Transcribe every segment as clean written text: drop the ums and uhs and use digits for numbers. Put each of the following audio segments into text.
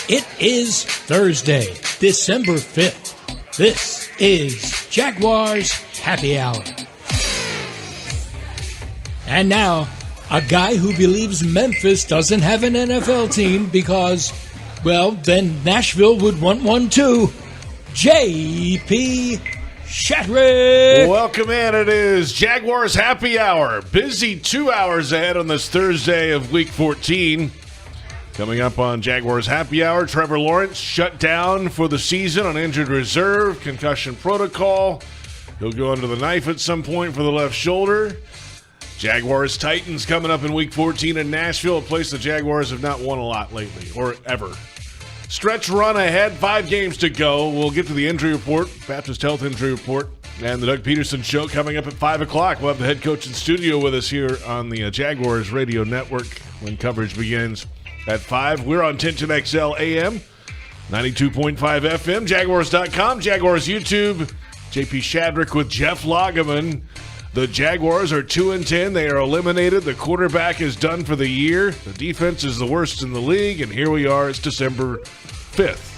It is Thursday, December 5th. This is Jaguars Happy Hour. And now, a guy who believes Memphis doesn't have an NFL team because, well, then Nashville would want one too. J.P. Shadrick. Welcome in. It is Jaguars Happy Hour. Busy 2 hours ahead on this Thursday of Week 14. Coming up on Jaguars Happy Hour, Trevor Lawrence shut down for the season on injured reserve, concussion protocol. He'll go under the knife at some point for the left shoulder. Jaguars Titans coming up in Week 14 in Nashville, a place the Jaguars have not won a lot lately, or ever. Stretch run ahead, 5 games to go. We'll get to the injury report, Baptist Health injury report, and the Doug Pederson show coming up at 5 o'clock. We'll have the head coach in studio with us here on the Jaguars Radio Network when coverage begins at 5. We're on 1010XL AM, 92.5 FM, Jaguars.com, Jaguars YouTube. JP Shadrick with Jeff Lageman. The Jaguars are 2-10. They are eliminated. The quarterback is done for the year. The defense is the worst in the league, and here we are. It's December 5th.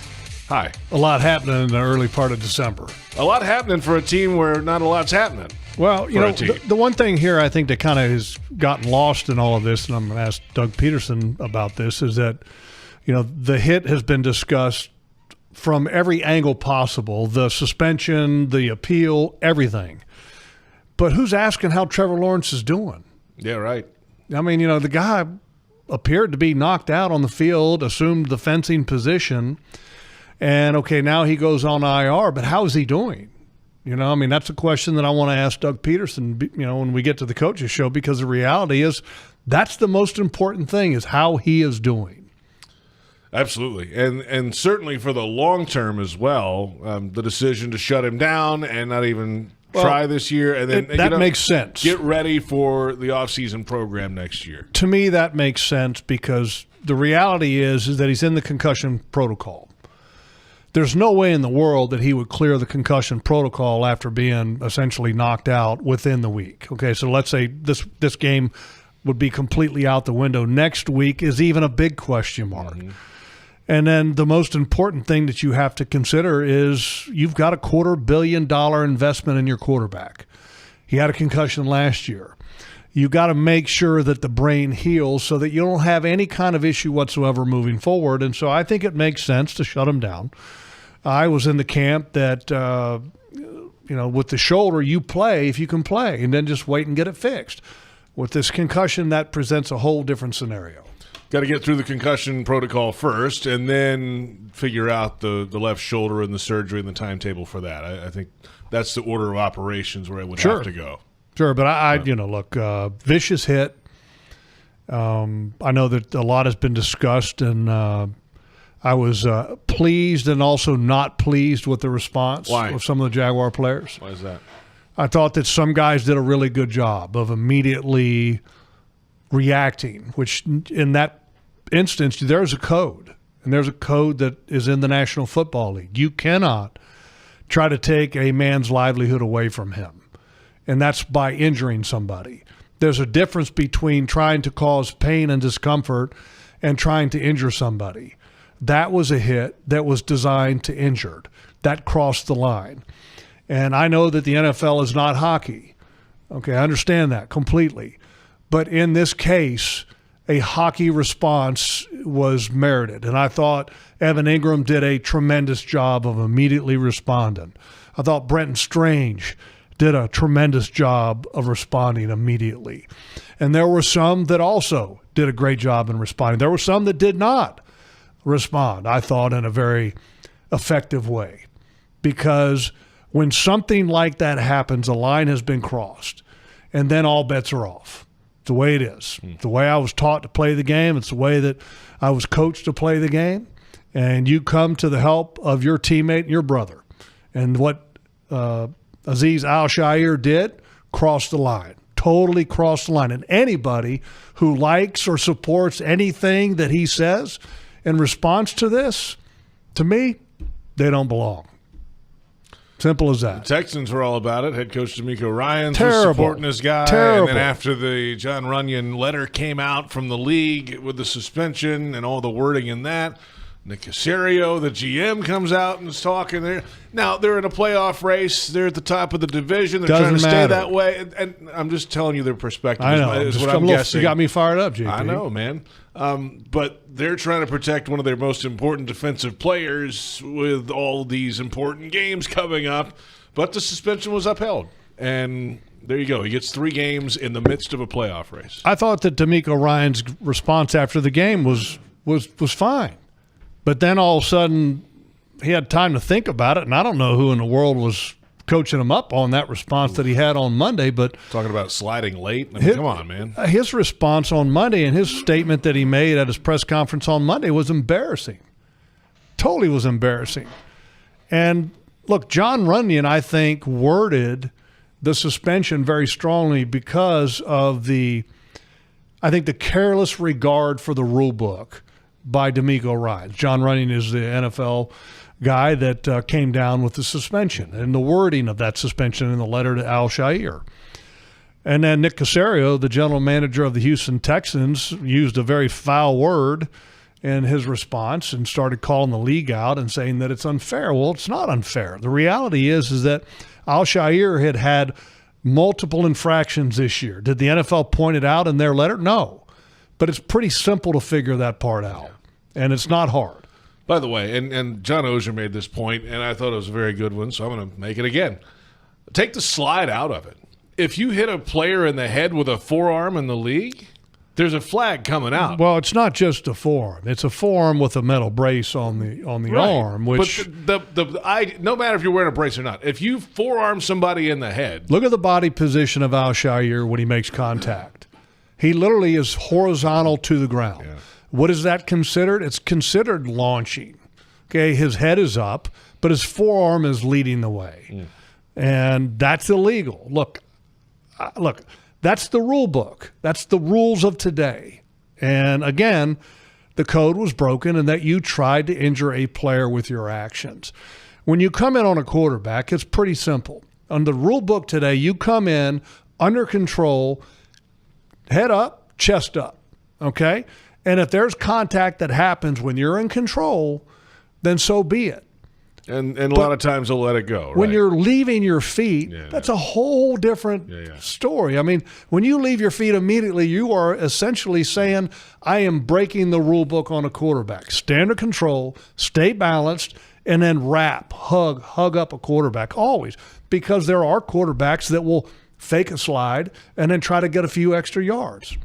Hi. A lot happening in the early part of December. A lot happening for a team where not a lot's happening. Well, you know, the one thing here I think that kind of has gotten lost in all of this, and I'm going to ask Doug Pederson about this, is that, you know, the hit has been discussed from every angle possible, the suspension, the appeal, everything. But who's asking how Trevor Lawrence is doing? Yeah, right. I mean, you know, the guy appeared to be knocked out on the field, assumed the fencing position, and, okay, now he goes on IR, but how is he doing? You know, I mean, that's a question that I want to ask Doug Pederson, you know, when we get to the coaches show, because the reality is that's the most important thing is how he is doing. Absolutely. And certainly for the long term as well, the decision to shut him down and not even try this year. And then that makes sense. Get ready for the offseason program next year. To me, that makes sense because the reality is that he's in the concussion protocol. There's no way in the world that he would clear the concussion protocol after being essentially knocked out within the week. Okay, so let's say this game would be completely out the window. Next week is even a big question mark. Mm-hmm. And then the most important thing that you have to consider is you've got a $250 million investment in your quarterback. He had a concussion last year. You got to make sure that the brain heals so that you don't have any kind of issue whatsoever moving forward. And so I think it makes sense to shut him down. I was in the camp that, you know, with the shoulder, you play if you can play, and then just wait and get it fixed. With this concussion, that presents a whole different scenario. Got to get through the concussion protocol first and then figure out the left shoulder and the surgery and the timetable for that. I think that's the order of operations where it would have to go. Sure, but I you know, look, vicious hit. I know that a lot has been discussed, and I was pleased and also not pleased with the response of some of the Jaguar players. Why is that? I thought that some guys did a really good job of immediately reacting, which in that instance, there's a code. And there's a code that is in the National Football League. You cannot try to take a man's livelihood away from him. And that's by injuring somebody. There's a difference between trying to cause pain and discomfort and trying to injure somebody. That was a hit that was designed to injure. That crossed the line. And I know that the NFL is not hockey. Okay, I understand that completely. But in this case, a hockey response was merited. And I thought Evan Ingram did a tremendous job of immediately responding. I thought Brenton Strange did a tremendous job of responding immediately. And there were some that also did a great job in responding. There were some that did not respond, I thought, in a very effective way. Because when something like that happens, a line has been crossed, and then all bets are off. It's the way it is. It's the way I was taught to play the game. It's the way that I was coached to play the game. And you come to the help of your teammate and your brother. And what Azeez Al-Shaair did, crossed the line. Totally crossed the line. And anybody who likes or supports anything that he says in response to this, to me, they don't belong. Simple as that. The Texans were all about it. Head coach D'Amico Ryans was supporting this guy. Terrible. And then after the John Runyon letter came out from the league with the suspension and all the wording in that, Nick Caserio, the GM, comes out and is talking there. Now, they're in a playoff race. They're at the top of the division. They're trying to stay that way. And I'm just telling you their perspective. I know. Is what I'm guessing. You got me fired up, JP. I know, man. But they're trying to protect one of their most important defensive players with all these important games coming up. But the suspension was upheld. And there you go. He gets 3 games in the midst of a playoff race. I thought that D'Amico Ryan's response after the game was fine. But then all of a sudden, he had time to think about it, and I don't know who in the world was coaching him up on that response that he had on Monday. But talking about sliding late, I mean, come on, man. His response on Monday and his statement that he made at his press conference on Monday was embarrassing. Totally was embarrassing. And look, John Runyon, I think, worded the suspension very strongly because of the careless regard for the rule book by D'Amico Ryan. John Runyon is the NFL guy that came down with the suspension and the wording of that suspension in the letter to Al-Shaair. And then Nick Caserio, the general manager of the Houston Texans, used a very foul word in his response and started calling the league out and saying that it's unfair. Well, it's not unfair. The reality is that Al-Shaair had multiple infractions this year. Did the NFL point it out in their letter? No. But it's pretty simple to figure that part out, and it's not hard. By the way, and John Oehser made this point, and I thought it was a very good one, so I'm going to make it again. Take the slide out of it. If you hit a player in the head with a forearm in the league, there's a flag coming out. Well, it's not just a forearm. It's a forearm with a metal brace on the right. arm. Which, but no matter if you're wearing a brace or not, if you forearm somebody in the head. Look at the body position of Al-Shaair when he makes contact. He literally is horizontal to the ground. Yeah. What is that considered? It's considered launching. Okay, his head is up, but his forearm is leading the way. Mm. And that's illegal. Look, that's the rule book. That's the rules of today. And again, the code was broken in that you tried to injure a player with your actions. When you come in on a quarterback, it's pretty simple. On the rule book today, you come in under control, head up, chest up, okay? And if there's contact that happens when you're in control, then so be it. And a lot of times they'll let it go. Right? When you're leaving your feet, that's a whole different story. I mean, when you leave your feet immediately, you are essentially saying, I am breaking the rule book on a quarterback. Stay under control, stay balanced, and then hug up a quarterback always. Because there are quarterbacks that will fake a slide and then try to get a few extra yards.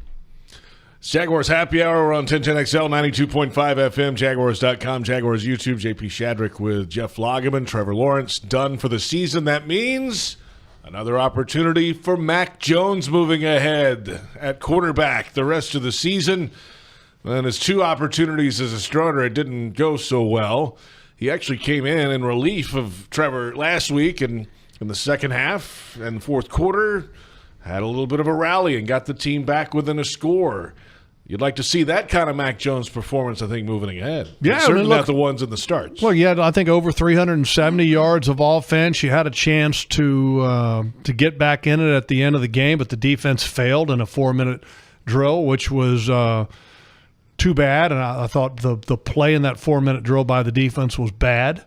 Jaguars Happy Hour. We're on 1010XL, 92.5 FM, Jaguars.com, Jaguars YouTube. JP Shadrick with Jeff Lageman. Trevor Lawrence done for the season. That means another opportunity for Mac Jones moving ahead at quarterback the rest of the season. And his 2 opportunities as a starter, it didn't go so well. He actually came in relief of Trevor last week, and in the second half and fourth quarter, had a little bit of a rally and got the team back within a score. You'd like to see that kind of Mac Jones performance, I think, moving ahead. Yeah, certainly not the ones in the starts. Well, yeah, I think over 370 yards of offense. You had a chance to get back in it at the end of the game, but the defense failed in a 4-minute drill, which was too bad. And I thought the play in that 4-minute drill by the defense was bad,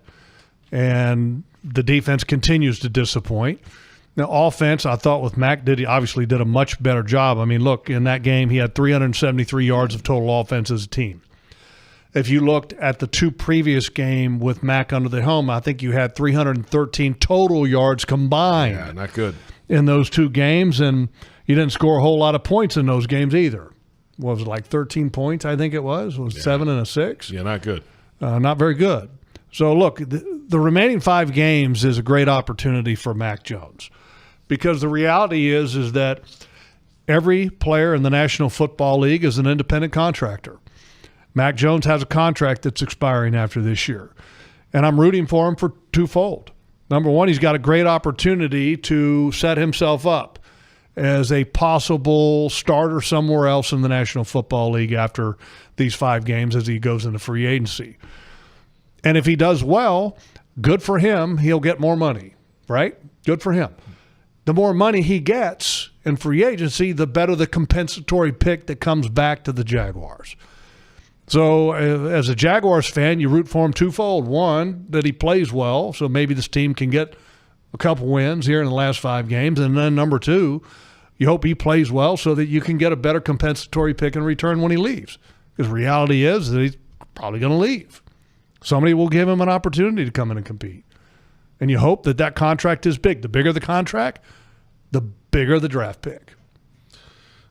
and the defense continues to disappoint. Now, offense, I thought with Mac, obviously did a much better job. I mean, look, in that game, he had 373 yards of total offense as a team. If you looked at the 2 previous games with Mac under the helm, I think you had 313 total yards combined. Yeah, not good. In those 2 games, and you didn't score a whole lot of points in those games either. What was it, like 13 points, I think it was? It was 7 and a 6? Yeah, not good. Not very good. So, look, the remaining 5 games is a great opportunity for Mac Jones. Because the reality is that every player in the National Football League is an independent contractor. Mac Jones has a contract that's expiring after this year. And I'm rooting for him for twofold. Number one, he's got a great opportunity to set himself up as a possible starter somewhere else in the National Football League after these 5 games as he goes into free agency. And if he does well, good for him, he'll get more money, right? Good for him. The more money he gets in free agency, the better the compensatory pick that comes back to the Jaguars. So as a Jaguars fan, you root for him twofold. One, that he plays well, so maybe this team can get a couple wins here in the last 5 games. And then number 2, you hope he plays well so that you can get a better compensatory pick in return when he leaves. Because reality is that he's probably going to leave. Somebody will give him an opportunity to come in and compete. And you hope that that contract is big. The bigger the contract, the bigger the draft pick.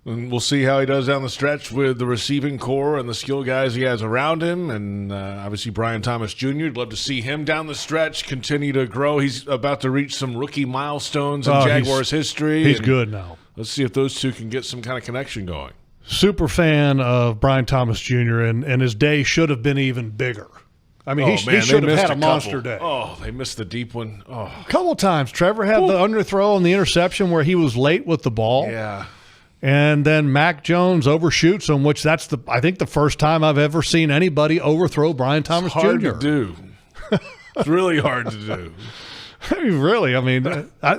And we'll see how he does down the stretch with the receiving core and the skill guys he has around him. And obviously Brian Thomas Jr., you'd love to see him down the stretch continue to grow. He's about to reach some rookie milestones in Jaguars history. He's good now. Let's see if those two can get some kind of connection going. Super fan of Brian Thomas Jr., and his day should have been even bigger. I mean, he should have had a monster day. Oh, they missed the deep one. Oh. A couple times. Trevor had the underthrow and the interception where he was late with the ball. Yeah. And then Mac Jones overshoots him, which I think the first time I've ever seen anybody overthrow Brian Thomas Jr. Hard to do. It's really hard to do. Really? I mean,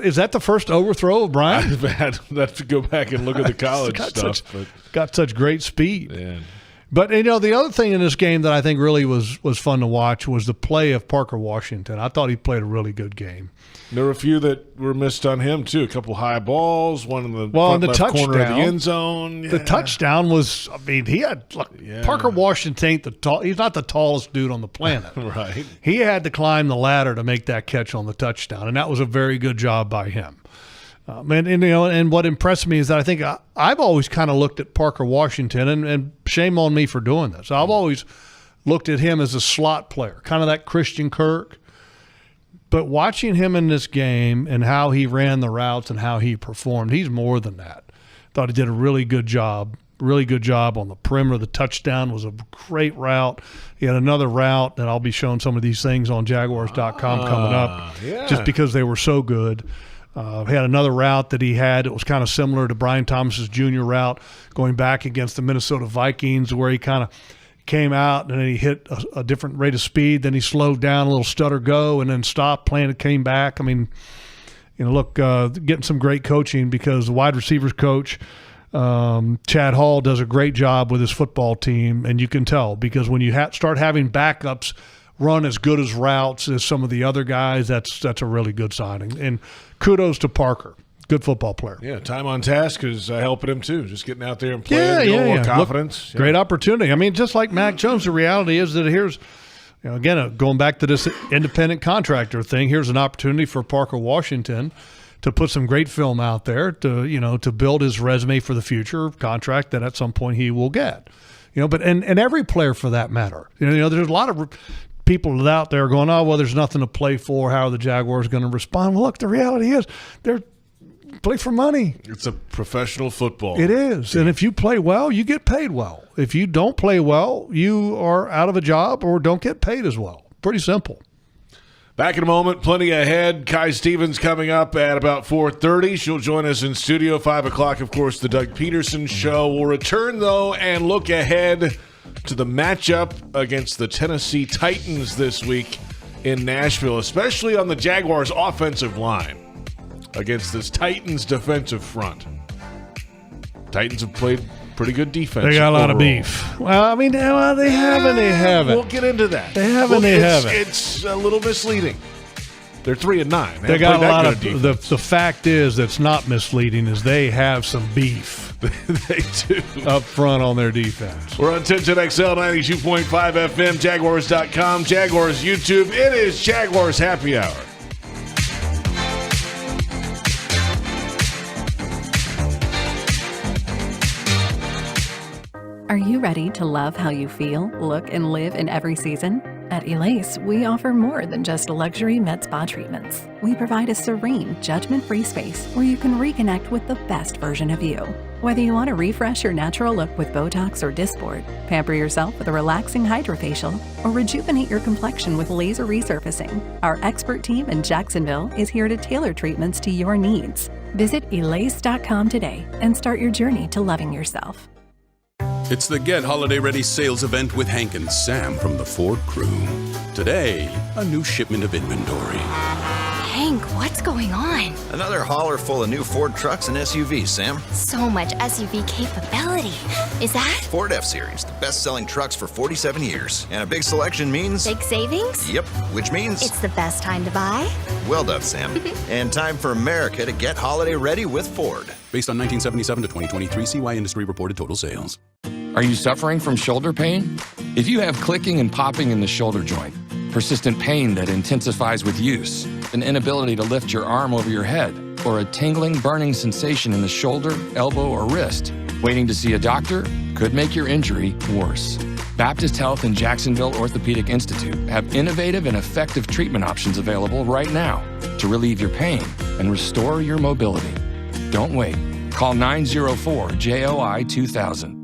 is that the first overthrow of Brian? I've had to go back and look at the college stuff. Got such great speed. Man. But, the other thing in this game that I think really was fun to watch was the play of Parker Washington. I thought he played a really good game. There were a few that were missed on him, too. A couple high balls, one in the front left corner of the end zone. Yeah. The touchdown was, Parker Washington ain't he's not the tallest dude on the planet. Right. He had to climb the ladder to make that catch on the touchdown, and that was a very good job by him. And what impressed me is that I think I've always kind of looked at Parker Washington, and shame on me for doing this. I've always looked at him as a slot player, kind of that Christian Kirk. But watching him in this game and how he ran the routes and how he performed, he's more than that. Thought he did a really good job on the perimeter. The touchdown was a great route. He had another route, and I'll be showing some of these things on Jaguars.com coming up just because they were so good. He had another route that he had. It was kind of similar to Brian Thomas's junior route going back against the Minnesota Vikings, where he kind of came out and then he hit a different rate of speed. Then he slowed down, a little stutter go, and then stopped playing and came back. I mean, getting some great coaching because the wide receivers coach, Chad Hall, does a great job with his football team, and you can tell because when you start having backups run as good as routes as some of the other guys, that's a really good signing. And kudos to Parker. Good football player. Yeah, time on task is helping him too. Just getting out there and playing, more confidence. Great opportunity. I mean, just like Mac Jones, the reality is that here's, again, going back to this independent contractor thing, here's an opportunity for Parker Washington to put some great film out there to build his resume for the future contract that at some point he will get. But every player for that matter. There's a lot of people out there going, oh, well, there's nothing to play for. How are the Jaguars going to respond? Well, look, the reality is they're play for money. It's a professional football. It is. And if you play well, you get paid well. If you don't play well, you are out of a job or don't get paid as well. Pretty simple. Back in a moment, plenty ahead. Kainani Stevens coming up at about 4:30. She'll join us in studio. 5 o'clock, of course, the Doug Pederson Show. We'll return, though, and look ahead to the matchup against the Tennessee Titans this week in Nashville, especially on the Jaguars' offensive line against this Titans defensive front. Titans have played pretty good defense. They got a lot overall. of beef. Well, I mean, they haven't. We'll get into that. They haven't. It's a little misleading. They're 3-9. They got a lot of the fact is that's not misleading is they have some beef. They do. Up front on their defense. We're on 1010XL 92.5 FM, Jaguars.com, Jaguars YouTube. It is Jaguars Happy Hour. Are you ready to love how you feel, look, and live in every season? At Elace, we offer more than just luxury med spa treatments. We provide a serene, judgment-free space where you can reconnect with the best version of you. Whether you want to refresh your natural look with Botox or Dysport, pamper yourself with a relaxing hydrofacial, or rejuvenate your complexion with laser resurfacing, our expert team in Jacksonville is here to tailor treatments to your needs. Visit Elace.com today and start your journey to loving yourself. It's the Get Holiday Ready sales event with Hank and Sam from the Ford crew. Today, a new shipment of inventory. Hank, Frank, what's going on? Another hauler full of new Ford trucks and SUVs, Sam. So much SUV capability. Is that? Ford F-Series, the best-selling trucks for 47 years. And a big selection means... Big savings? Yep, which means... It's the best time to buy? Well done, Sam. And time for America to get holiday ready with Ford. Based on 1977 to 2023 CY Industry reported total sales. Are you suffering from shoulder pain? If you have clicking and popping in the shoulder joint, persistent pain that intensifies with use, an inability to lift your arm over your head, or a tingling, burning sensation in the shoulder, elbow, or wrist, waiting to see a doctor could make your injury worse. Baptist Health and Jacksonville Orthopedic Institute have innovative and effective treatment options available right now to relieve your pain and restore your mobility. Don't wait. Call 904-JOI-2000.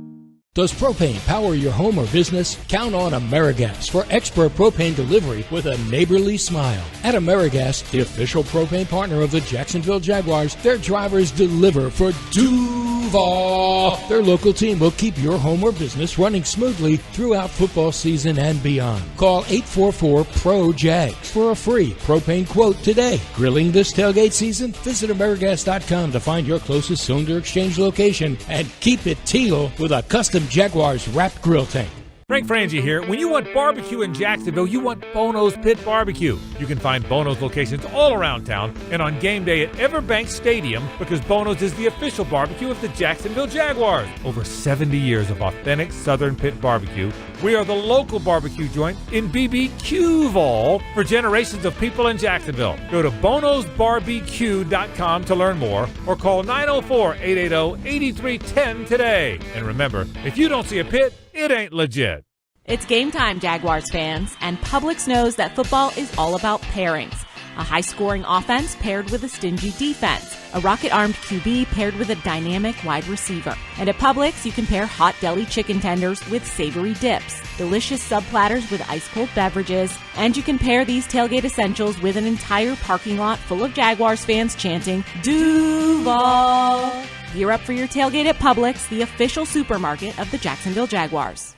Does propane power your home or business? Count on AmeriGas for expert propane delivery with a neighborly smile. At AmeriGas, the official propane partner of the Jacksonville Jaguars, their drivers deliver for Duval. Their local team will keep your home or business running smoothly throughout football season and beyond. Call 844-PRO-JAGS for a free propane quote today. Grilling this tailgate season? Visit AmeriGas.com to find your closest cylinder exchange location and keep it teal with a custom Jaguars wrapped grill tank. Frank Frangie here. When you want barbecue in Jacksonville, you want Bono's Pit Barbecue. You can find Bono's locations all around town and on game day at Everbank Stadium because Bono's is the official barbecue of the Jacksonville Jaguars. Over 70 years of authentic Southern Pit Barbecue. We are the local barbecue joint in BBQval for generations of people in Jacksonville. Go to bonosbarbecue.com to learn more or call 904-880-8310 today. And remember, if you don't see a pit, it ain't legit. It's game time, Jaguars fans, and Publix knows that football is all about pairings. A high-scoring offense paired with a stingy defense. A rocket-armed QB paired with a dynamic wide receiver. And at Publix, you can pair hot deli chicken tenders with savory dips, delicious sub-platters with ice-cold beverages, and you can pair these tailgate essentials with an entire parking lot full of Jaguars fans chanting, Duval! Gear up for your tailgate at Publix, the official supermarket of the Jacksonville Jaguars.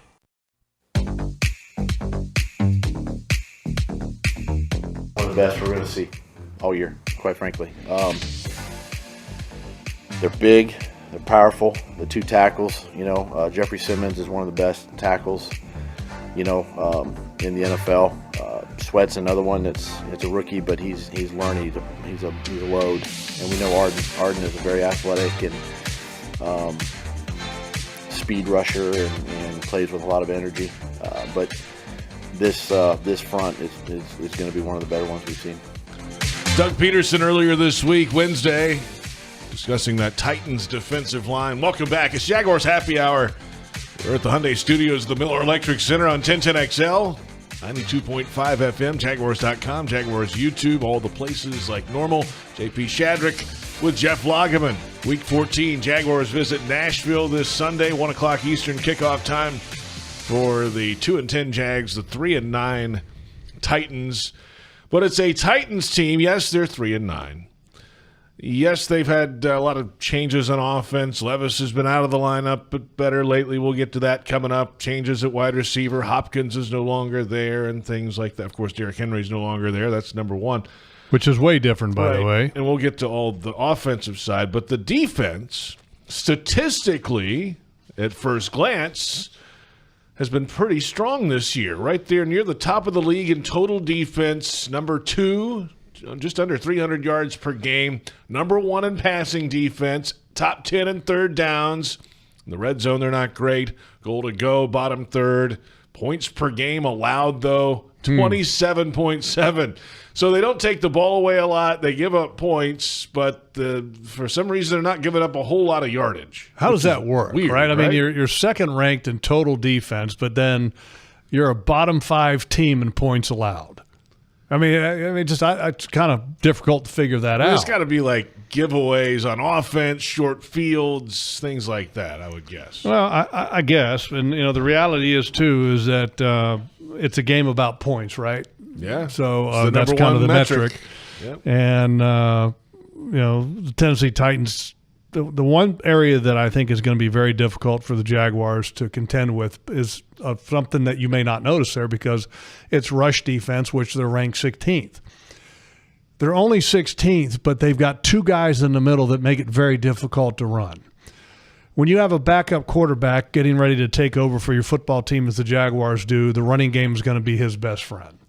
One of the best we're going to see all year, quite frankly. They're big, they're powerful. The two tackles, Jeffery Simmons is one of the best tackles, in the NFL. Sweat's another one it's a rookie, but he's learning. He's a load, and we know Arden is a very athletic and speed rusher and plays with a lot of energy. But this front is going to be one of the better ones we've seen. Doug Pederson earlier this week, Wednesday, discussing that Titans defensive line. Welcome back. It's Jaguars Happy Hour. We're at the Hyundai Studios, the Miller Electric Center on 1010XL, 92.5 FM, Jaguars.com, Jaguars YouTube, all the places like normal. JP Shadrick with Jeff Lageman. Week 14, Jaguars visit Nashville this Sunday, 1 o'clock Eastern kickoff time for the 2-10 Jags, the 3-9 Titans. But it's a Titans team. Yes, they're 3-9. Yes, they've had a lot of changes on offense. Levis has been out of the lineup, but better lately. We'll get to that coming up. Changes at wide receiver. Hopkins is no longer there and things like that. Of course, Derrick Henry's no longer there. That's number one. Which is way different, by the way. And we'll get to all the offensive side. But the defense, statistically, at first glance, has been pretty strong this year. Right there near the top of the league in total defense. Number 2, just under 300 yards per game. Number 1 in passing defense. Top 10 in third downs. In the red zone, they're not great. Goal to go, bottom third. Points per game allowed, though, 27.7. So they don't take the ball away a lot. They give up points, but for some reason they're not giving up a whole lot of yardage. How does that work, weird, right? I mean, you're second ranked in total defense, but then you're a bottom 5 team in points allowed. I mean, it's kind of difficult to figure that out. There's got to be like giveaways on offense, short fields, things like that, I would guess. Well, I guess. And, the reality is, too, is that it's a game about points, right? Yeah. So that's kind of the metric. Yep. And, the Tennessee Titans, the one area that I think is going to be very difficult for the Jaguars to contend with is something that you may not notice there because it's rush defense, which they're ranked 16th. They're only 16th, but they've got two guys in the middle that make it very difficult to run. When you have a backup quarterback getting ready to take over for your football team as the Jaguars do, the running game is going to be his best friend.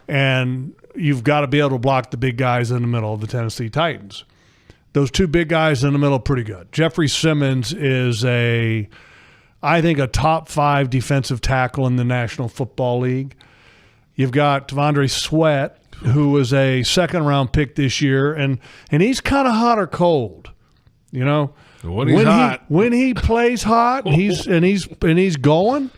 And you've got to be able to block the big guys in the middle of the Tennessee Titans. Those two big guys in the middle are pretty good. Jeffery Simmons is I think, a top 5 defensive tackle in the National Football League. You've got T'Vondre Sweat, who was a second-round pick this year, and he's kind of hot or cold, you know. When he plays hot, he's going.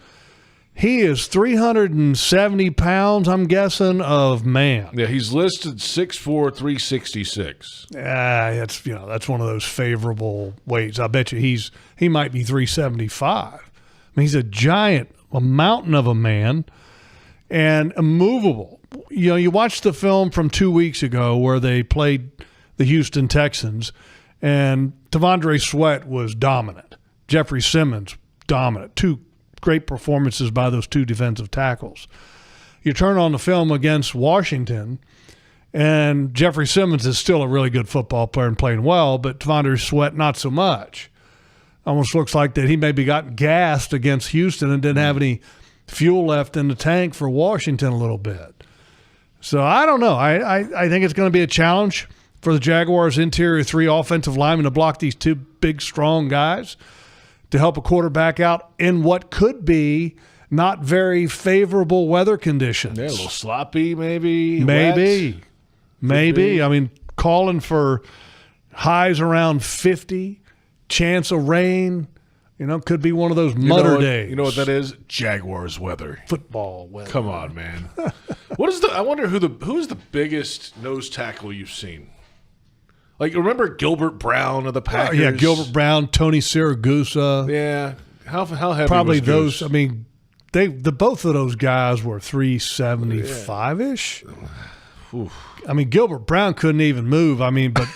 He is 370 pounds, I'm guessing, of man. Yeah, he's listed 6'4", 366. That's one of those favorable weights. I bet you he might be 375. I mean, he's a giant, a mountain of a man, and immovable. You know, you watched the film from 2 weeks ago where they played the Houston Texans, and T'Vondre Sweat was dominant. Jeffery Simmons, dominant. Two great performances by those two defensive tackles. You turn on the film against Washington, and Jeffery Simmons is still a really good football player and playing well, but T'Vondre Sweat not so much. Almost looks like that he maybe got gassed against Houston and didn't have any fuel left in the tank for Washington a little bit. So I don't know. I think it's going to be a challenge for the Jaguars' interior 3 offensive linemen to block these two big, strong guys to help a quarterback out in what could be not very favorable weather conditions. Yeah, a little sloppy maybe. Maybe. I mean, calling for highs around 50, chance of rain. You know, could be one of those mutter days. You know what that is? Jaguars weather. Football weather. Come on, man. I wonder who's the biggest nose tackle you've seen? Like, remember Gilbert Brown of the Packers? Yeah, Gilbert Brown, Tony Siragusa. Yeah. How heavy probably was those. Goose? I mean, both of those guys were 375-ish. Yeah. I mean, Gilbert Brown couldn't even move. I mean, but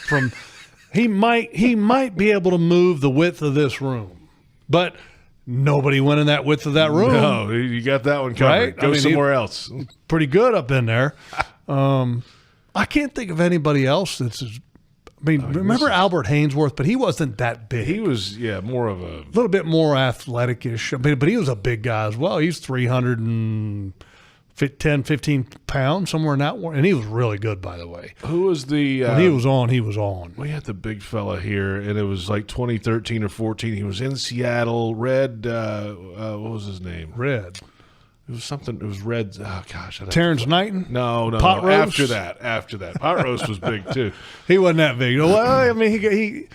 he might be able to move the width of this room, but nobody went in that width of that room. No, you got that one covered. Right? Go somewhere else. Pretty good up in there. I can't think of anybody else that's as. I mean, remember Albert Hainsworth, but he wasn't that big. He was, more of a little bit more athletic-ish. I mean, but he was a big guy as well. He's 310, 15 pounds, somewhere in that one. And he was really good, by the way. Who was the when he was on. We had the big fella here, and it was like 2013 or 14. He was in Seattle. Red, what was his name? Red. It was something. It was Red. Oh gosh, Terrence Knighton. No. Pot roast? After that, Pot roast was big too. He wasn't that big. Well, I mean, he.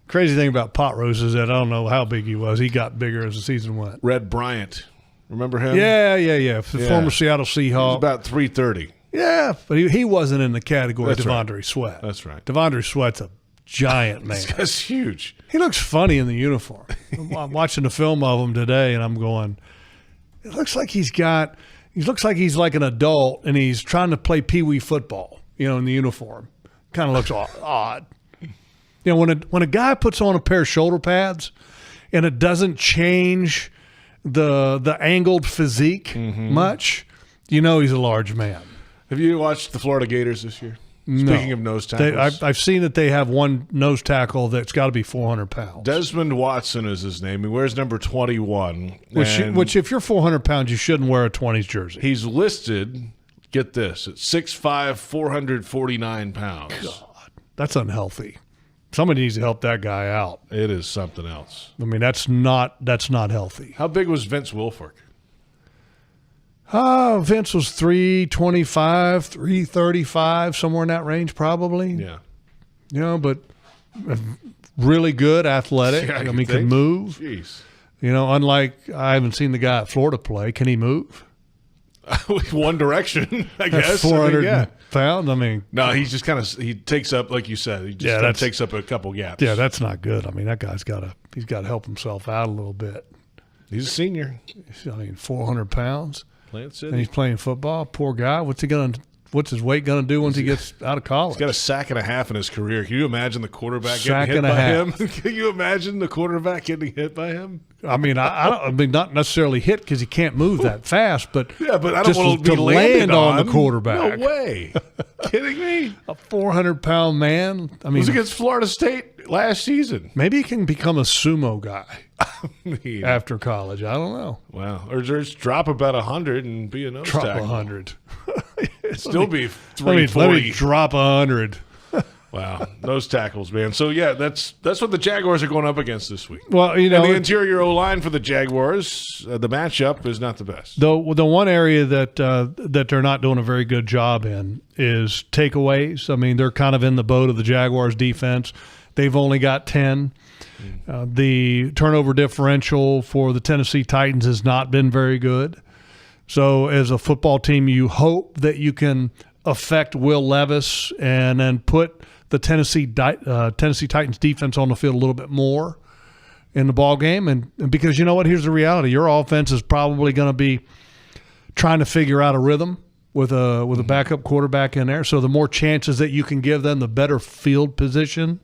Crazy thing about Pot roast is that I don't know how big he was. He got bigger as the season went. Red Bryant, remember him? Yeah. Former Seattle Seahawk. He was about 330. Yeah, but he wasn't in the category of That's T'Vondre right. Sweat. That's right. T'Vondre Sweat's a giant man. This guy's huge. He looks funny in the uniform. I'm watching the film of him today, and I'm going. It looks like he looks like he's like an adult, and he's trying to play pee-wee football, in the uniform. Kind of looks odd. When a guy puts on a pair of shoulder pads and it doesn't change the angled physique much, he's a large man. Have you watched the Florida Gators this year? No. Speaking of nose tackles. I've seen that they have one nose tackle that's got to be 400 pounds. Desmond Watson is his name. He wears number 21. Which if you're 400 pounds, you shouldn't wear a 20s jersey. He's listed, get this, at 6'5", 449 pounds. God, that's unhealthy. Somebody needs to help that guy out. It is something else. I mean, that's not healthy. How big was Vince Wilfork? Vince was 325, 335, somewhere in that range probably. Yeah. But really good, athletic. Yeah, could move. Jeez. Unlike I haven't seen the guy at Florida play. Can he move? One direction, I guess. 400 pounds. No, he's just he takes up, like you said, he just takes up a couple gaps. Yeah, that's not good. I mean, that guy's got to help himself out a little bit. He's a senior. 400 pounds. Plant City. And he's playing football. Poor guy. What's he going to what's his weight going to do once he gets out of college? He's got a sack and a half in his career. Can you imagine the quarterback Sack getting hit and a by half. him? Can you imagine the quarterback getting hit by him? I mean, I mean, not necessarily hit because he can't move that fast, but Yeah, but I don't just want to be land on the on quarterback. No way. Kidding me? A 400-pound man. I It mean, was against Florida State last season. maybe he can become a sumo guy I mean, after college. I don't know. wow. Or just drop about 100 and be a nose Drop tackle. 100. Still be Let me 340. drop 100. Wow, nose tackles, man. So yeah, that's what the Jaguars are going up against this week. Well, you know, And the interior O-line for the Jaguars, the matchup is not the best. the one area that they're not doing a very good job in is takeaways. I mean, they're kind of in the boat of the Jaguars defense. They've only got 10. The turnover differential for the Tennessee Titans has not been very good. So as a football team, you hope that you can affect Will Levis and then put the Tennessee Titans defense on the field a little bit more in the ball game. And because you know what? Here's the reality. Your offense is probably going to be trying to figure out a rhythm with a backup quarterback in there. So the more chances that you can give them, the better field position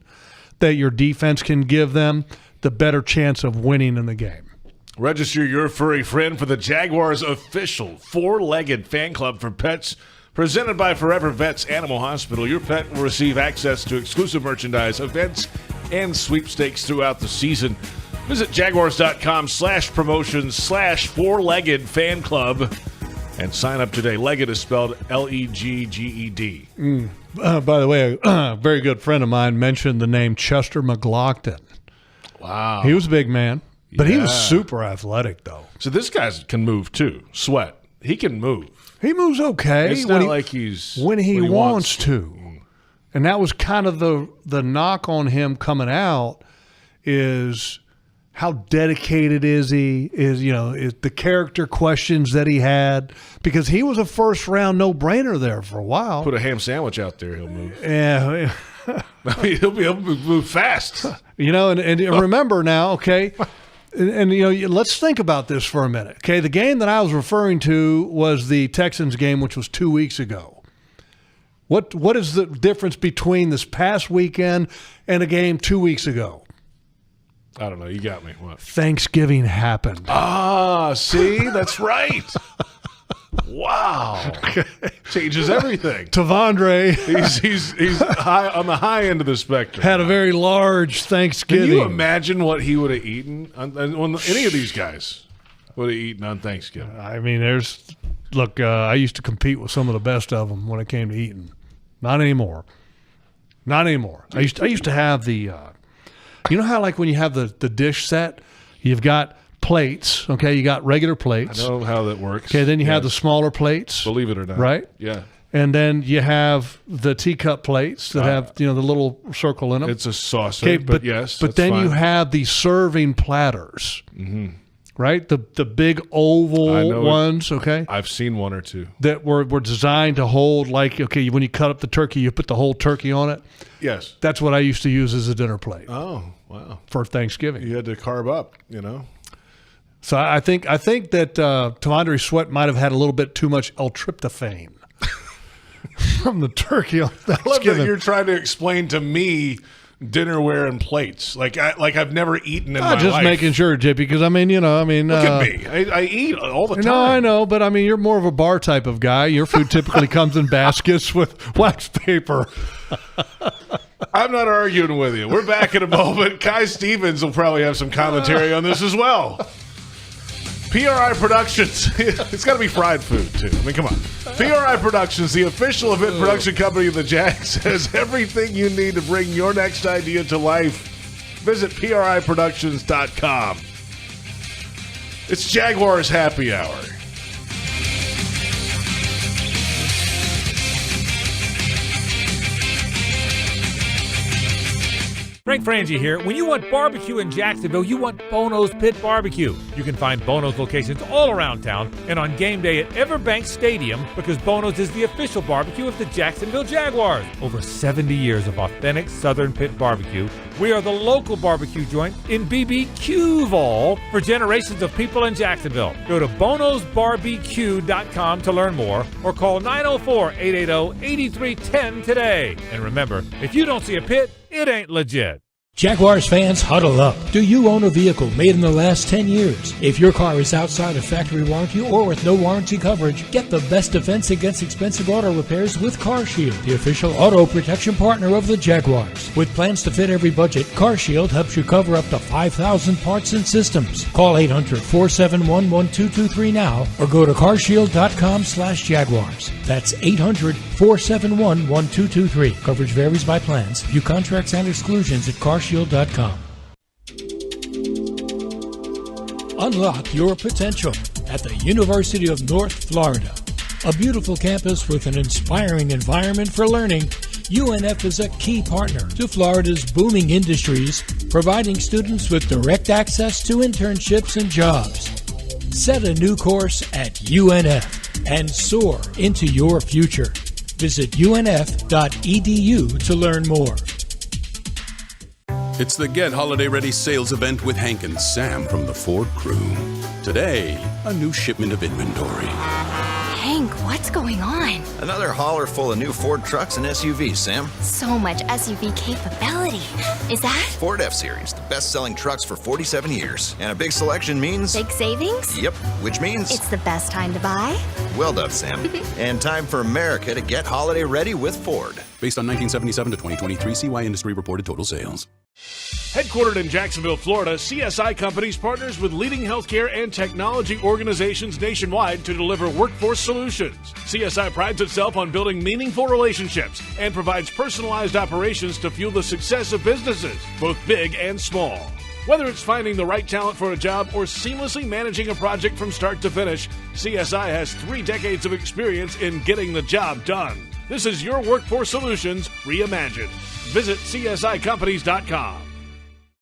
that your defense can give them, the better chance of winning in the game. Register your furry friend for the Jaguars official four-legged fan club for pets presented by Forever Vets Animal Hospital. Your pet will receive access to exclusive merchandise, events, and sweepstakes throughout the season. Visit jaguars.com/promotions/four-legged fan club and sign up today. Legged is spelled Legged. By the way, a very good friend of mine mentioned the name Chester McLaughlin. Wow. He was a big man, but he was Yeah. super athletic, though. So this guy can move too. Sweat. He can move. He moves okay. It's not like he's when he when wants to. And that was kind of the knock on him coming out is how dedicated is he? Is the character questions that he had, because he was a first round no brainer there for a while. Put a ham sandwich out there, he'll move. Yeah. I mean, he'll be able to move fast. And remember now, okay, and let's think about this for a minute. Okay, the game that I was referring to was the Texans game, which was 2 weeks ago. What is the difference between this past weekend and a game 2 weeks ago? I don't know. You got me. What? Thanksgiving happened. Ah, see? That's right. Wow. Changes everything. Tavondre. He's high on the high end of the spectrum. Had a very large Thanksgiving. Can you imagine what he would have eaten? When any of these guys would have eaten on Thanksgiving? I mean, I used to compete with some of the best of them when it came to eating. Not anymore. Not anymore. I used to have the you know how, like, when you have the dish set, you've got plates, okay? You got regular plates. I know how that works. Okay, then you have the smaller plates. Believe it or not. Right? Yeah. And then you have the teacup plates that have, the little circle in them. It's a saucer, okay, but yes. But then you have the serving platters, right? The big oval ones, okay? I've seen one or two. That were designed to hold, like, okay, when you cut up the turkey, you put the whole turkey on it. Yes. That's what I used to use as a dinner plate. Oh, wow. For Thanksgiving. You had to carve up, So I think that Tavondre Sweat might have had a little bit too much L-tryptophan from the turkey on Thanksgiving. I love that you're trying to explain to me dinnerware and plates. Like I've never eaten in my life. Just making sure, JP, because look at me. I eat all the time. No, I know, but I mean, you're more of a bar type of guy. Your food typically comes in baskets with wax paper. I'm not arguing with you. We're back in a moment. Kai Stevens will probably have some commentary on this as well. PRI Productions. It's got to be fried food, too. I mean, come on. PRI Productions, the official event production company of the Jags, has everything you need to bring your next idea to life. Visit PRIProductions.com. It's Jaguars Happy Hour. Frank Frangie here. When you want barbecue in Jacksonville, you want Bono's Pit Barbecue. You can find Bono's locations all around town and on game day at Everbank Stadium because Bono's is the official barbecue of the Jacksonville Jaguars. Over 70 years of authentic Southern Pit Barbecue. We are the local barbecue joint in BBQval for generations of people in Jacksonville. Go to bonosbarbecue.com to learn more or call 904-880-8310 today. And remember, if you don't see a pit, it ain't legit. Jaguars fans, huddle up. Do you own a vehicle made in the last 10 years? If your car is outside of factory warranty or with no warranty coverage, get the best defense against expensive auto repairs with CarShield, the official auto protection partner of the Jaguars. With plans to fit every budget, CarShield helps you cover up to 5,000 parts and systems. Call 800-471-1223 now or go to carshield.com/Jaguars. That's 800-471-1223. Coverage varies by plans. View contracts and exclusions at carshield.com. Unlock your potential at the University of North Florida. A beautiful campus with an inspiring environment for learning, UNF is a key partner to Florida's booming industries, providing students with direct access to internships and jobs. Set a new course at UNF and soar into your future. Visit unf.edu to learn more. It's the Get Holiday Ready sales event with Hank and Sam from the Ford crew. Today, a new shipment of inventory. Hank, what's going on? Another hauler full of new Ford trucks and SUVs, Sam. So much SUV capability. Is that? Ford F-Series, the best-selling trucks for 47 years. And a big selection means... Big savings? Yep, which means... It's the best time to buy? Well done, Sam. And time for America to get holiday ready with Ford. Based on 1977 to 2023 CY Industry reported total sales. Headquartered in Jacksonville, Florida, CSI Companies partners with leading healthcare and technology organizations nationwide to deliver workforce solutions. CSI prides itself on building meaningful relationships and provides personalized operations to fuel the success of businesses, both big and small. Whether it's finding the right talent for a job or seamlessly managing a project from start to finish, CSI has 3 decades of experience in getting the job done. This is your workforce solutions reimagined. Visit CSICompanies.com.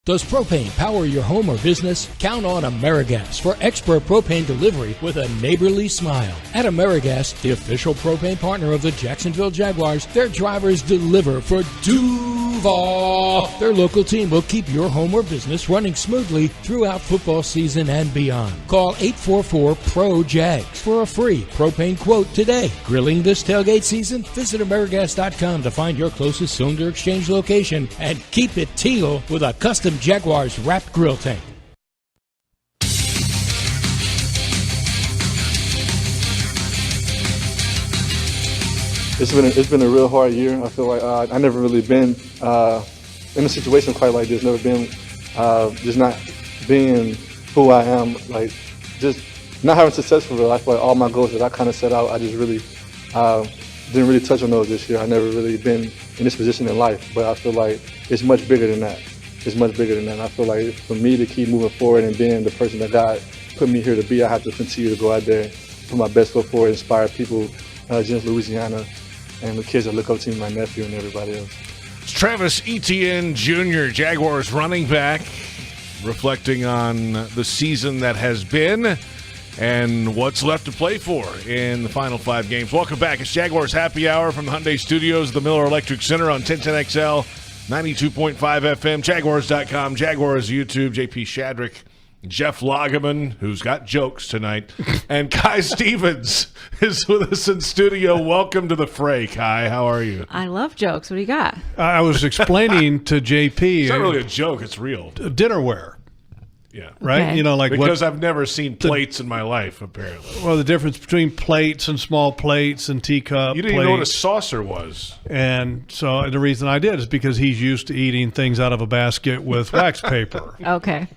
Does propane power your home or business? Count on AmeriGas for expert propane delivery with a neighborly smile. At AmeriGas, the official propane partner of the Jacksonville Jaguars, their drivers deliver for Duval. Their local team will keep your home or business running smoothly throughout football season and beyond. Call 844-PRO-JAGS for a free propane quote today. Grilling this tailgate season? Visit AmeriGas.com to find your closest cylinder exchange location and keep it teal with a custom Jaguars wrapped grill tank. It's been a real hard year. I feel like I never really been in a situation quite like this. Never been just not being who I am. Like just not having success for real. I feel like all my goals that I kind of set out, I just really didn't really touch on those this year. I never really been in this position in life. But I feel like it's much bigger than that. It's much bigger than that. And I feel like for me to keep moving forward and being the person that God put me here to be, I have to continue to go out there, put my best foot forward, inspire people, just Louisiana, and the kids that look up to me, my nephew and everybody else. It's Travis Etienne Jr., Jaguars running back, reflecting on the season that has been and what's left to play for in the final 5 games. Welcome back. It's Jaguars Happy Hour from the Hyundai Studios, the Miller Electric Center on 1010XL. 92.5 FM, Jaguars.com, Jaguars YouTube, JP Shadrick, Jeff Lageman, who's got jokes tonight, and Kai Stevens is with us in studio. Welcome to the fray, Kai. How are you? I love jokes. What do you got? I was explaining to JP. It's not really a joke. It's real. Dinnerware. Yeah. Right? Okay. You know, like because I've never seen plates in my life, apparently. Well, the difference between plates and small plates and teacup You didn't even know what a saucer was. And so the reason I did is because he's used to eating things out of a basket with wax paper. Okay.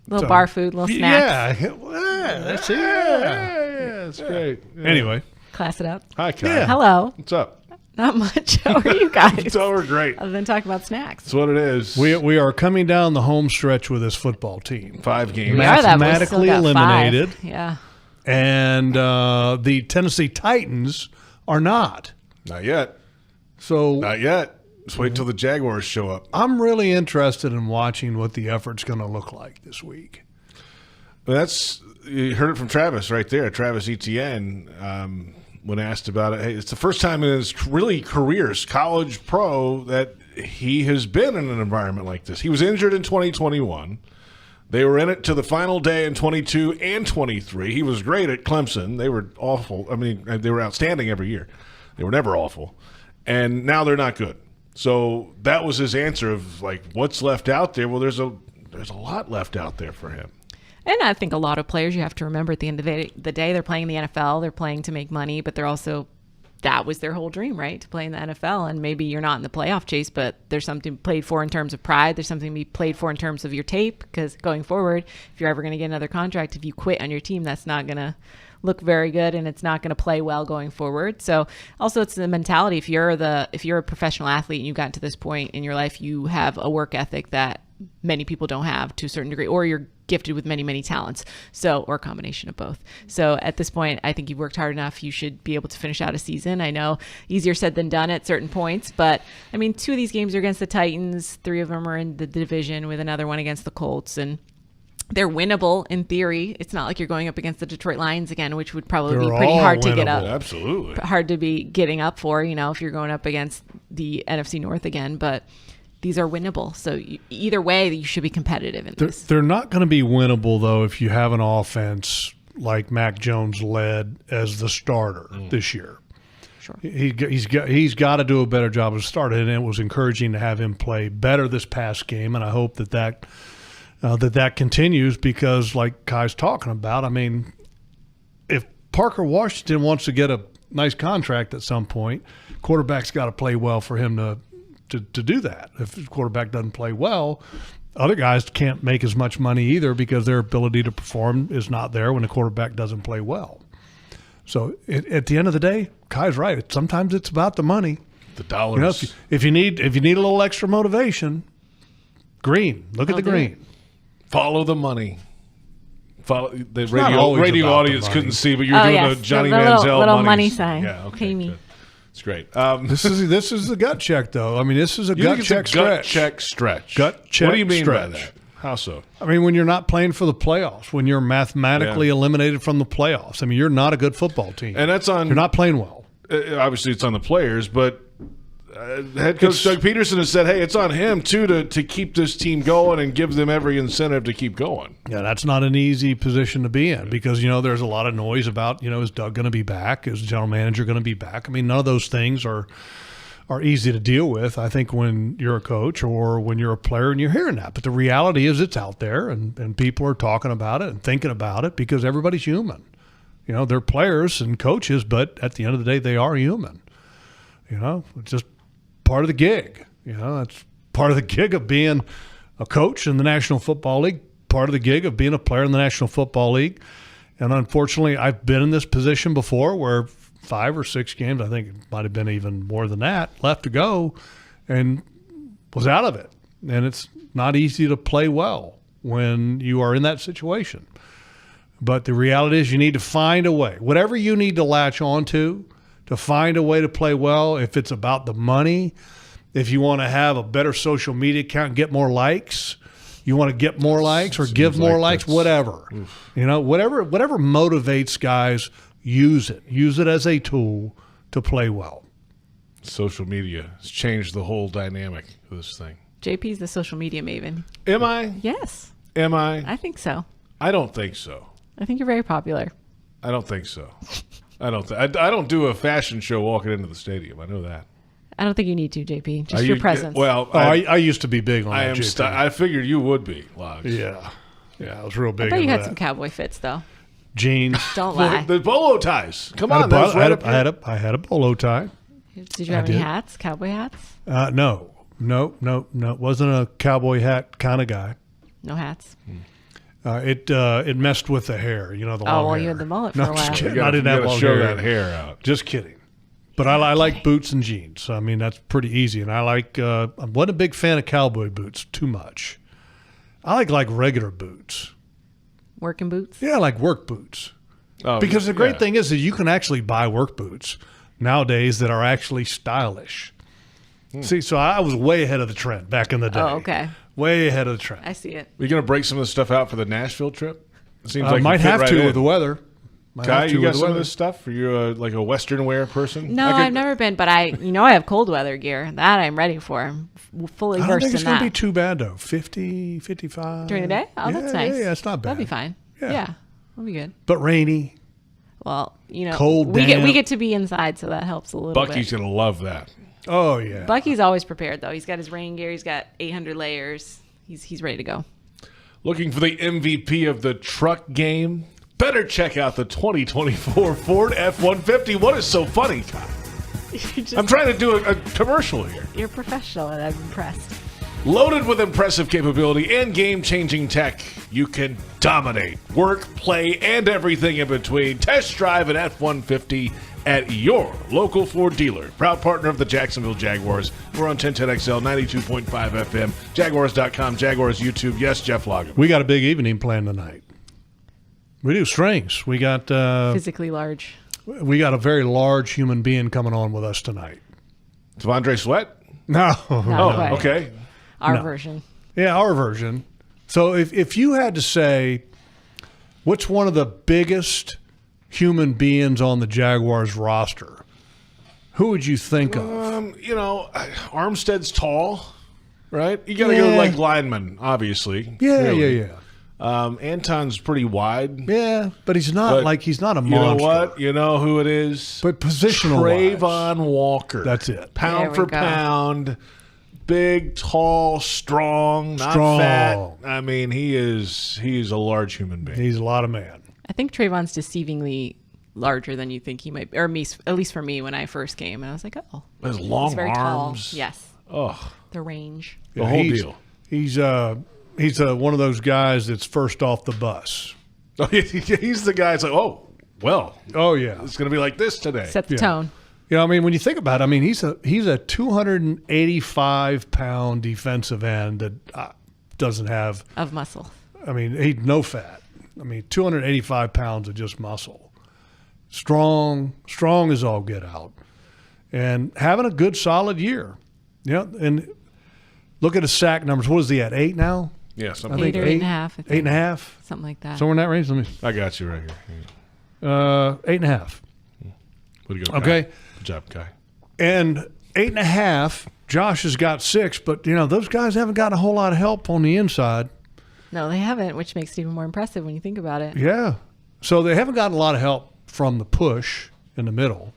Little bar food, little snacks. Yeah, that's it. Yeah, it's great. Yeah. Anyway. Class it up. Hi, Kai. Yeah. Hello. What's up? Not much. How are you guys? So we're great. Other than talking about snacks. That's what it is. We are coming down the home stretch with this football team. 5 games. We are that, but we mathematically still got eliminated. 5. Yeah. And the Tennessee Titans are not. Not yet. So Not yet. Just wait till the Jaguars show up. I'm really interested in watching what the effort's going to look like this week. You heard it from Travis right there. Travis Etienne, when asked about it, hey, it's the first time in his careers, college pro, that he has been in an environment like this. He was injured in 2021. They were in it to the final day in 22 and 23. He was great at Clemson. They were awful. I mean, they were outstanding every year. They were never awful. And now they're not good. So that was his answer of, like, what's left out there? Well, there's a lot left out there for him. And I think a lot of players, you have to remember at the end of the day, they're playing in the NFL, they're playing to make money, but they're also, that was their whole dream, right? To play in the NFL. And maybe you're not in the playoff chase, but there's something played for in terms of pride. There's something to be played for in terms of your tape, because going forward, if you're ever going to get another contract, if you quit on your team, that's not going to look very good, and it's not going to play well going forward. So also it's the mentality. If you're a professional athlete and you've gotten to this point in your life, you have a work ethic that many people don't have to a certain degree, or you're gifted with many, many talents. So, or a combination of both. So at this point, I think you've worked hard enough. You should be able to finish out a season. I know easier said than done at certain points, but I mean, 2 of these games are against the Titans. 3 of them are in the division, with another one against the Colts, and they're winnable in theory. It's not like you're going up against the Detroit Lions again, which would probably be pretty hard to get up. Absolutely. Hard to be getting up for, if you're going up against the NFC North again. But these are winnable. So either way, you should be competitive in this. They're not going to be winnable, though, if you have an offense like Mac Jones led as the starter this year. Sure. He's got to do a better job as a starter, and it was encouraging to have him play better this past game, and I hope that continues, because like Kai's talking about, I mean, if Parker Washington wants to get a nice contract at some point, quarterback's got to play well for him to do that. If the quarterback doesn't play well, other guys can't make as much money either, because their ability to perform is not there when the quarterback doesn't play well. So at the end of the day, Kai's right. Sometimes it's about the money. The dollars. If you need a little extra motivation, green. Look at the green. Follow the money. The radio audience couldn't see, but you're doing a Johnny Manziel little money sign. Yeah, okay, Pay me. good. It's great. This is the gut check, though. I mean, this is a gut check stretch. Gut check. What do you mean by stretch. that? How so? I mean, when you're not playing for the playoffs, when you're mathematically eliminated from the playoffs, I mean, you're not a good football team. And that's on. You're not playing well. Obviously, it's on the players, but head coach Doug Pederson has said, hey, it's on him, too, to keep this team going and give them every incentive to keep going. Yeah, that's not an easy position to be in, because, there's a lot of noise about, is Doug going to be back? Is the general manager going to be back? I mean, none of those things are easy to deal with, I think, when you're a coach or when you're a player and you're hearing that. But the reality is it's out there, and people are talking about it and thinking about it, because everybody's human. They're players and coaches, but at the end of the day, they are human. It's just part of the gig. That's part of the gig of being a coach in the National Football League, part of the gig of being a player in the National Football League. And unfortunately, I've been in this position before where 5 or 6 games, I think it might have been even more than that, left to go, and was out of it. And it's not easy to play well when you are in that situation. But the reality is you need to find a way. Whatever you need to latch onto to find a way to play well, if it's about the money, if you want to have a better social media account and get more likes, you want to get more likes or give more likes, whatever. Whatever motivates guys, use it. Use it as a tool to play well. Social media has changed the whole dynamic of this thing. JP's the social media maven. Am I? Yes. Am I? I think so. I don't think so. I think you're very popular. I don't think so. I don't do a fashion show walking into the stadium. I know that. I don't think you need to, JP. Just your presence. Well, I used to be big on that, JP. I figured you would be, Logs. Yeah, I was real big. I thought on you had that. some cowboy fits, though. Jeans. Don't lie. The bolo ties. Come on, I had a bolo tie. Did you have any hats? Cowboy hats? No. Wasn't a cowboy hat kind of guy. No hats. It messed with the hair, the long hair. You had the mullet for a while. Just kidding. I didn't have long show hair. that hair out. Just kidding. But I like boots and jeans. I mean, that's pretty easy. And I like I wasn't a big fan of cowboy boots too much. I like regular boots. Working boots? Yeah, I like work boots. Because the great thing is that you can actually buy work boots nowadays that are actually stylish. See, so I was way ahead of the trend back in the day. Oh, okay. Way ahead of the trend. I see it. Are you going to break some of this stuff out for the Nashville trip? It seems I like might you fit have right to in. with the weather. Kai, you got some of this stuff? Are you like a Western wear person? No, I've never been, but I have cold weather gear. That I'm ready for. I'm fully I don't versed think it's in going to that. be too bad, though. 50, 55. During the day? Oh, that's nice. Yeah, it's not bad. That'll be fine. Yeah. That'll be good. But rainy. Well, cold, we damp. get to be inside, so that helps a little Bucky's bit. going to love that. Oh, yeah. Bucky's always prepared, though. He's got his rain gear. He's got 800 layers. He's ready to go. Looking for the MVP of the truck game? Better check out the 2024 Ford F-150. What is so funny, Kai? I'm trying to do a commercial here. You're professional, and I'm impressed. Loaded with impressive capability and game-changing tech, you can dominate work, play, and everything in between. Test drive an F-150 at your local Ford dealer. Proud partner of the Jacksonville Jaguars. We're on 1010XL, 92.5 FM, Jaguars.com, Jaguars YouTube. Yes, Jeff Lageman. We got a big evening planned tonight. We do strings. We got physically large. We got a very large human being coming on with us tonight. Devondre Sweat? No. Quite. Okay. Our version. Yeah, our version. So if you had to say what's one of the biggest human beings on the Jaguars roster, who would you think of? Armstead's tall, right? You got to go like lineman, obviously. Yeah, really. yeah. Anton's pretty wide. Yeah, but he's not he's not a monster. You know what? You know who it is? But positional Trayvon Walker. That's it. Pound for pound. Big, tall, strong, not fat. I mean, he's a large human being. He's a lot of man. I think Trayvon's deceivingly larger than you think he might be, or me, at least for me when I first came. And I was like, oh. His long he's very arms. Tall. Yes. Oh. The range. The whole deal. He's one of those guys that's first off the bus. Oh, he's the guy that's like, oh yeah. It's going to be like this today. Set the tone. You know, I mean, when you think about it, I mean, he's a 285-pound defensive end that doesn't have of muscle. I mean, he's no fat. I mean, 285 pounds of just muscle. Strong as all get out, and having a good solid year. Yeah, and look at his sack numbers. What is he at? 8 now? Yeah, something. 8 or 8.5. 8.5. Something like that. Somewhere in that range. I got you right here. Yeah. 8.5. Way to go, okay. Kai. Good job, Kai. And 8.5. Josh has got 6, but those guys haven't gotten a whole lot of help on the inside. No, they haven't, which makes it even more impressive when you think about it. Yeah. So they haven't gotten a lot of help from the push in the middle.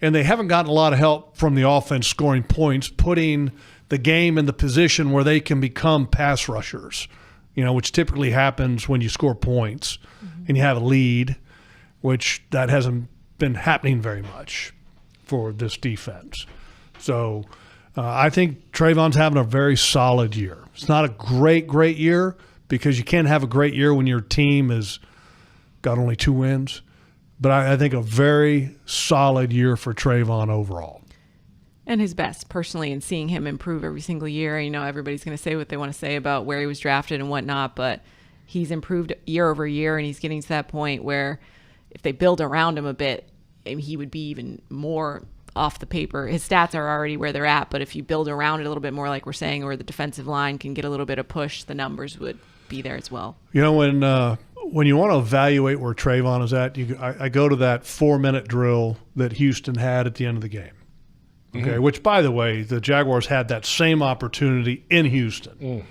And they haven't gotten a lot of help from the offense scoring points, putting the game in the position where they can become pass rushers, which typically happens when you score points and you have a lead, which that hasn't been happening very much for this defense. So I think Trayvon's having a very solid year. It's not a great year because you can't have a great year when your team has got only 2 wins. But I think a very solid year for Trayvon overall. And his best, personally, and seeing him improve every single year. Everybody's going to say what they want to say about where he was drafted and whatnot, but he's improved year over year, and he's getting to that point where if they build around him a bit, he would be even more off the paper. His stats are already where they're at, but if you build around it a little bit more, like we're saying, or the defensive line can get a little bit of push, the numbers would be there as well. When you want to evaluate where Trayvon is at, I go to that 4-minute drill that Houston had at the end of the game. Okay, which, by the way, the Jaguars had that same opportunity in Houston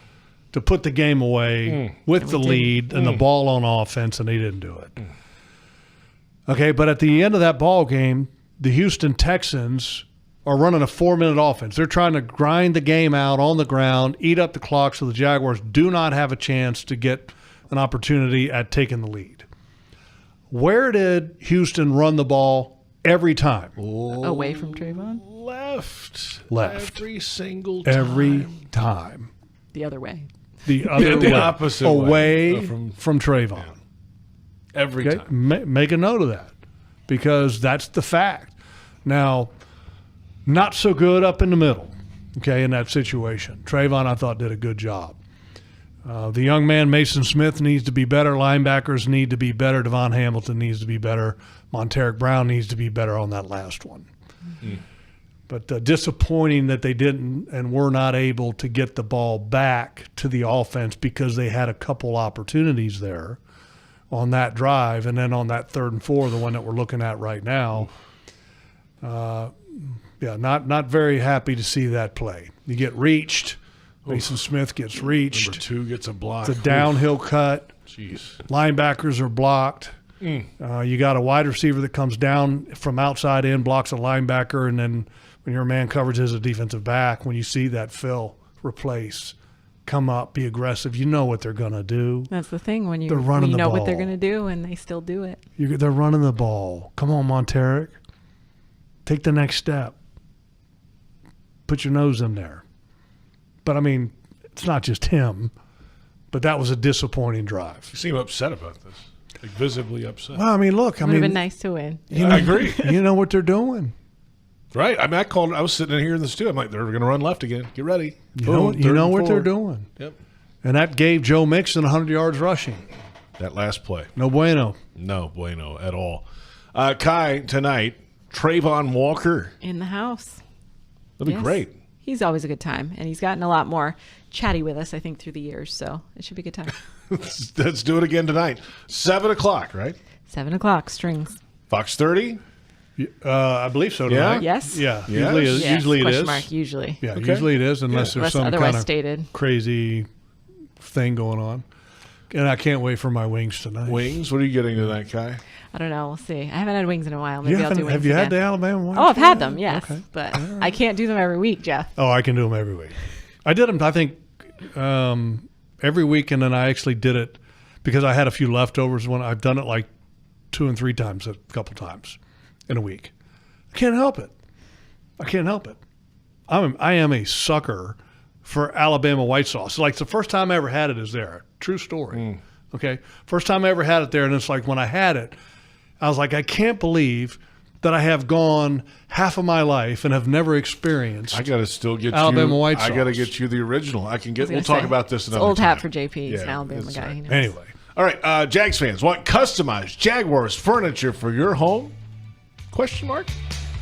to put the game away with the lead and the ball on offense, and they didn't do it. Okay, but at the end of that ball game, the Houston Texans are running a 4-minute offense. They're trying to grind the game out on the ground, eat up the clock, so the Jaguars do not have a chance to get an opportunity at taking the lead. Where did Houston run the ball every time? Away from Trayvon? Left. Every single time. Every time. The other way. The other way. The opposite way. Away from Trayvon. Yeah. Every time. Make a note of that because that's the fact. Now, not so good up in the middle, in that situation. Trayvon, I thought, did a good job. The young man, Mason Smith, needs to be better. Linebackers need to be better. Devon Hamilton needs to be better. Monteric Brown needs to be better on that last one. But disappointing that they didn't and were not able to get the ball back to the offense because they had a couple opportunities there on that drive. And then on that 3rd and 4, the one that we're looking at right now, not very happy to see that play. You get reached. Mason Smith gets reached. Number 2 gets a block. It's a downhill cut. Jeez. Linebackers are blocked. You got a wide receiver that comes down from outside in, blocks a linebacker, and then when your man coverage is a defensive back, when you see that fill, replace, come up, be aggressive, you know what they're going to do. That's the thing when you know what they're going to do and they still do it. They're running the ball. Come on, Monteric. Take the next step. Put your nose in there. But, I mean, it's not just him, but that was a disappointing drive. You seem upset about this, like visibly upset. Well, I mean, look. It would have been nice to win. I agree. You know what they're doing. Right. I mean, I was sitting in here in the studio. I'm like, they're going to run left again. Get ready. You know what they're doing. Yep. And that gave Joe Mixon 100 yards rushing. That last play. No bueno. No bueno at all. Kai, tonight, Trayvon Walker. In the house. That'll be great. He's always a good time, and he's gotten a lot more chatty with us, I think, through the years, so it should be a good time. Let's do it again tonight. 7 o'clock, right? 7 o'clock, Strings. Fox 30? I believe so, tonight. Yes? Yeah. Yes. Usually it is. Mark, usually. Yeah, usually it is, unless there's some kind of stated. Crazy thing going on. And I can't wait for my wings tonight. Wings? What are you getting tonight, Kai? I don't know. We'll see. I haven't had wings in a while. Maybe I'll do wings Have you again. had the Alabama wings? Oh, I've had them, yes. Okay. But I can't do them every week, Jeff. Oh, I can do them every week. I did them, I think, every week, and then I actually did it because I had a few leftovers. When I've done it like 2 and 3 times, a couple times in a week. I can't help it. I am a sucker for Alabama white sauce. Like the first time I ever had it is there. True story. Okay? First time I ever had it there, and it's like when I had it, I was like, I can't believe that I have gone half of my life and have never experienced. I got to still get Alabama white sauce. I got to get you the original. We'll talk about this another old time. hat for JP. He's an Alabama guy. He knows. Anyway. All right, Jags fans, want customized Jaguars furniture for your home? ?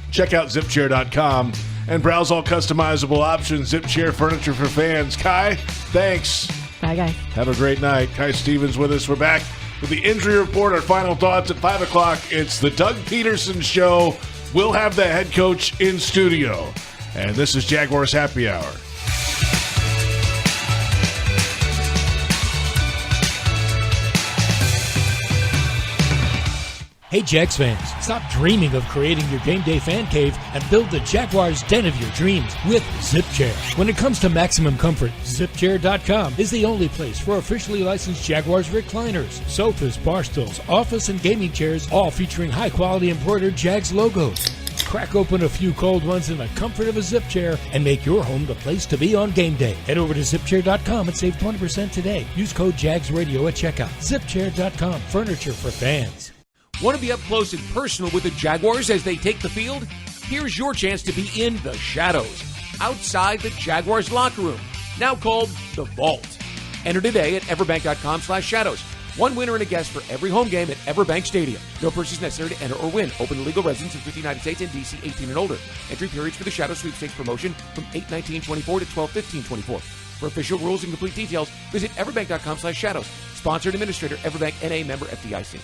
Check out zipchair.com and browse all customizable options. Zipchair furniture for fans. Kai, thanks. Bye, guys. Have a great night. Kai Stevens with us. We're back with the injury report. Our final thoughts at 5 o'clock. It's the Doug Pederson Show. We'll have the head coach in studio. And this is Jaguars Happy Hour. Hey, Jags fans, stop dreaming of creating your game day fan cave and build the Jaguars den of your dreams with ZipChair. When it comes to maximum comfort, ZipChair.com is the only place for officially licensed Jaguars recliners, sofas, bar stools, office and gaming chairs, all featuring high-quality embroidered Jags logos. Crack open a few cold ones in the comfort of a ZipChair and make your home the place to be on game day. Head over to ZipChair.com and save 20% today. Use code JagsRadio at checkout. ZipChair.com, furniture for fans. Want to be up close and personal with the Jaguars as they take the field? Here's your chance to be in the shadows, outside the Jaguars locker room, now called The Vault. Enter today at everbank.com/shadows. One winner and a guest for every home game at Everbank Stadium. No purchase necessary to enter or win. Open to legal residents in 50 United States and D.C. 18 and older. Entry periods for the Shadow Sweepstakes promotion from 8/19/24 to 12/15/24. For official rules and complete details, visit everbank.com/shadows. Sponsored administrator, Everbank N.A. member FDIC.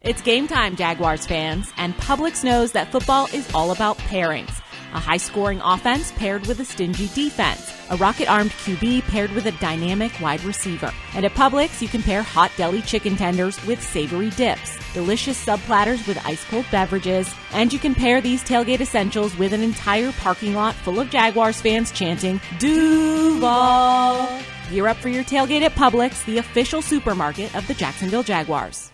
It's game time, Jaguars fans, and Publix knows that football is all about pairings. A high-scoring offense paired with a stingy defense. A rocket-armed QB paired with a dynamic wide receiver. And at Publix, you can pair hot deli chicken tenders with savory dips, delicious sub-platters with ice-cold beverages, and you can pair these tailgate essentials with an entire parking lot full of Jaguars fans chanting, Duval! Gear up for your tailgate at Publix, the official supermarket of the Jacksonville Jaguars.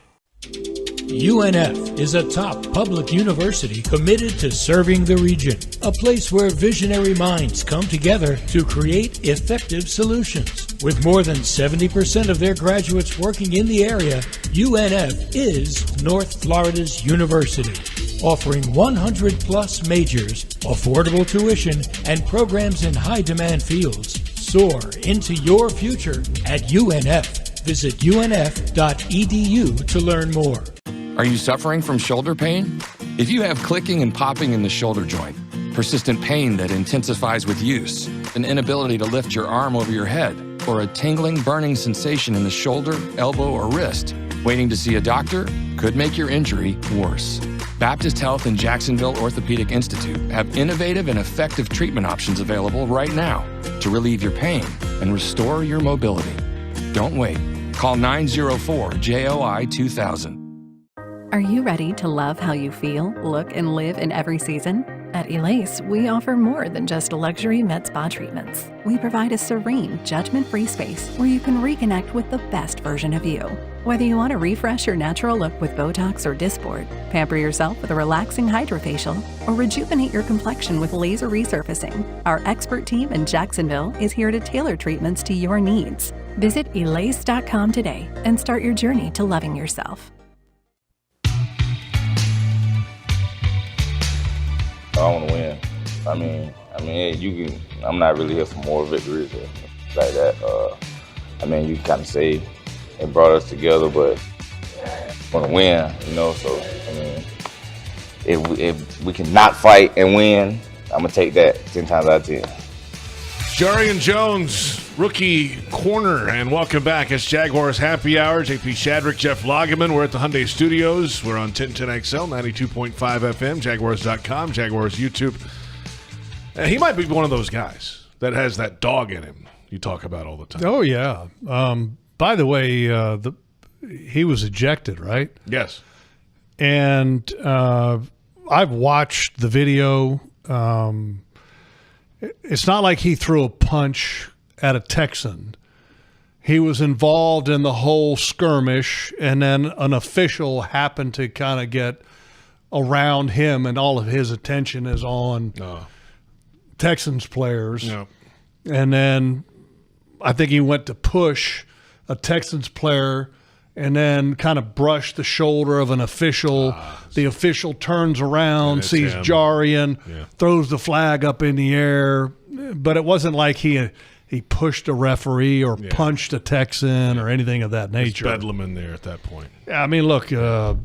UNF is a top public university committed to serving the region, a place where visionary minds come together to create effective solutions. With more than 70% of their graduates working in the area, UNF is North Florida's university, offering 100-plus majors, affordable tuition, and programs in high-demand fields. Soar into your future at UNF. Visit unf.edu to learn more. Are you suffering from shoulder pain? If you have clicking and popping in the shoulder joint, persistent pain that intensifies with use, an inability to lift your arm over your head, or a tingling, burning sensation in the shoulder, elbow, or wrist, waiting to see a doctor could make your injury worse. Baptist Health and Jacksonville Orthopedic Institute have innovative and effective treatment options available right now to relieve your pain and restore your mobility. Don't wait. Call 904-JOI-2000. Are you ready to love how you feel, look, and live in every season? At Elace, we offer more than just luxury med spa treatments. We provide a serene, judgment-free space where you can reconnect with the best version of you. Whether you want to refresh your natural look with Botox or Dysport, pamper yourself with a relaxing hydrofacial, or rejuvenate your complexion with laser resurfacing, our expert team in Jacksonville is here to tailor treatments to your needs. Visit Elace.com today and start your journey to loving yourself. I want to win. I mean, hey, you can. I'm not really here for more victories or like that. You can kind of say it brought us together, but I want to win, So, if we can not fight and win, I'm gonna take that 10 times out of 10. Jarrian Jones, rookie corner, and welcome back. It's Jaguars Happy Hour. JP Shadrick, Jeff Lageman. We're at the Hyundai Studios. We're on 1010XL, 92.5 FM, Jaguars.com, Jaguars YouTube. He might be one of those guys that has that dog in him you talk about all the time. Oh, yeah. By the way, he was ejected, right? Yes. And I've watched the video. It's not like he threw a punch at a Texan. He was involved in the whole skirmish, and then an official happened to kind of get around him, and all of his attention is on Texans players. No. And then I think he went to push a Texans player and then kind of brushed the shoulder of an official. The official turns around, sees Jarrian, throws the flag up in the air. But it wasn't like he pushed a referee or punched a Texan or anything of that nature. There's bedlam in there at that point. I mean, look, how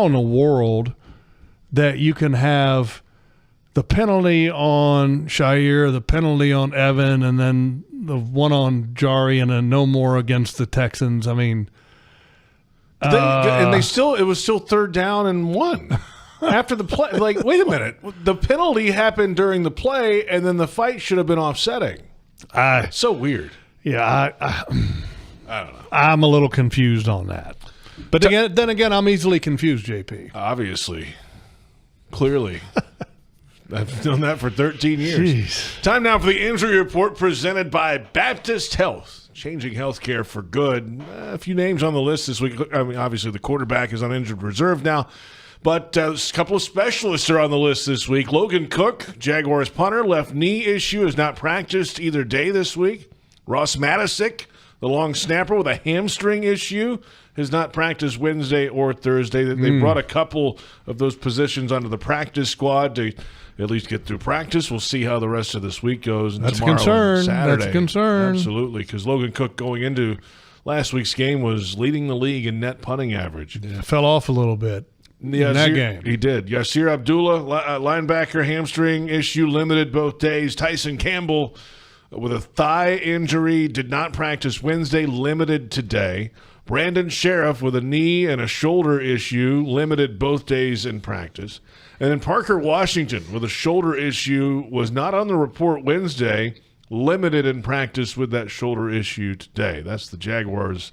in the world that you can have the penalty on Al-Shaair, the penalty on Evan, and then the one on Jarrian, and no more against the Texans. I mean, it was still 3rd down and 1 after the play. Like, wait a minute, the penalty happened during the play, and then the fight should have been offsetting. So weird. Yeah, I don't know. I'm a little confused on that. But then again, I'm easily confused, JP. Obviously, clearly. I've done that for 13 years. Jeez. Time now for the injury report presented by Baptist Health. Changing healthcare for good. A few names on the list this week. I mean, obviously the quarterback is on injured reserve now, but a couple of specialists are on the list this week. Logan Cook, Jaguars punter, left knee issue, has not practiced either day this week. Ross Matisic, the long snapper with a hamstring issue, has not practiced Wednesday or Thursday. They brought a couple of those positions onto the practice squad to at least get through practice. We'll see how the rest of this week goes. That's a concern. Saturday. That's a concern. Absolutely, because Logan Cook going into last week's game was leading the league in net punting average. Yeah, fell off a little bit in that game. He did. Yasir Abdullah, linebacker hamstring issue, limited both days. Tyson Campbell with a thigh injury, did not practice Wednesday, limited today. Brandon Sheriff with a knee and a shoulder issue, limited both days in practice. And then Parker Washington with a shoulder issue was not on the report Wednesday, limited in practice with that shoulder issue today. That's the Jaguars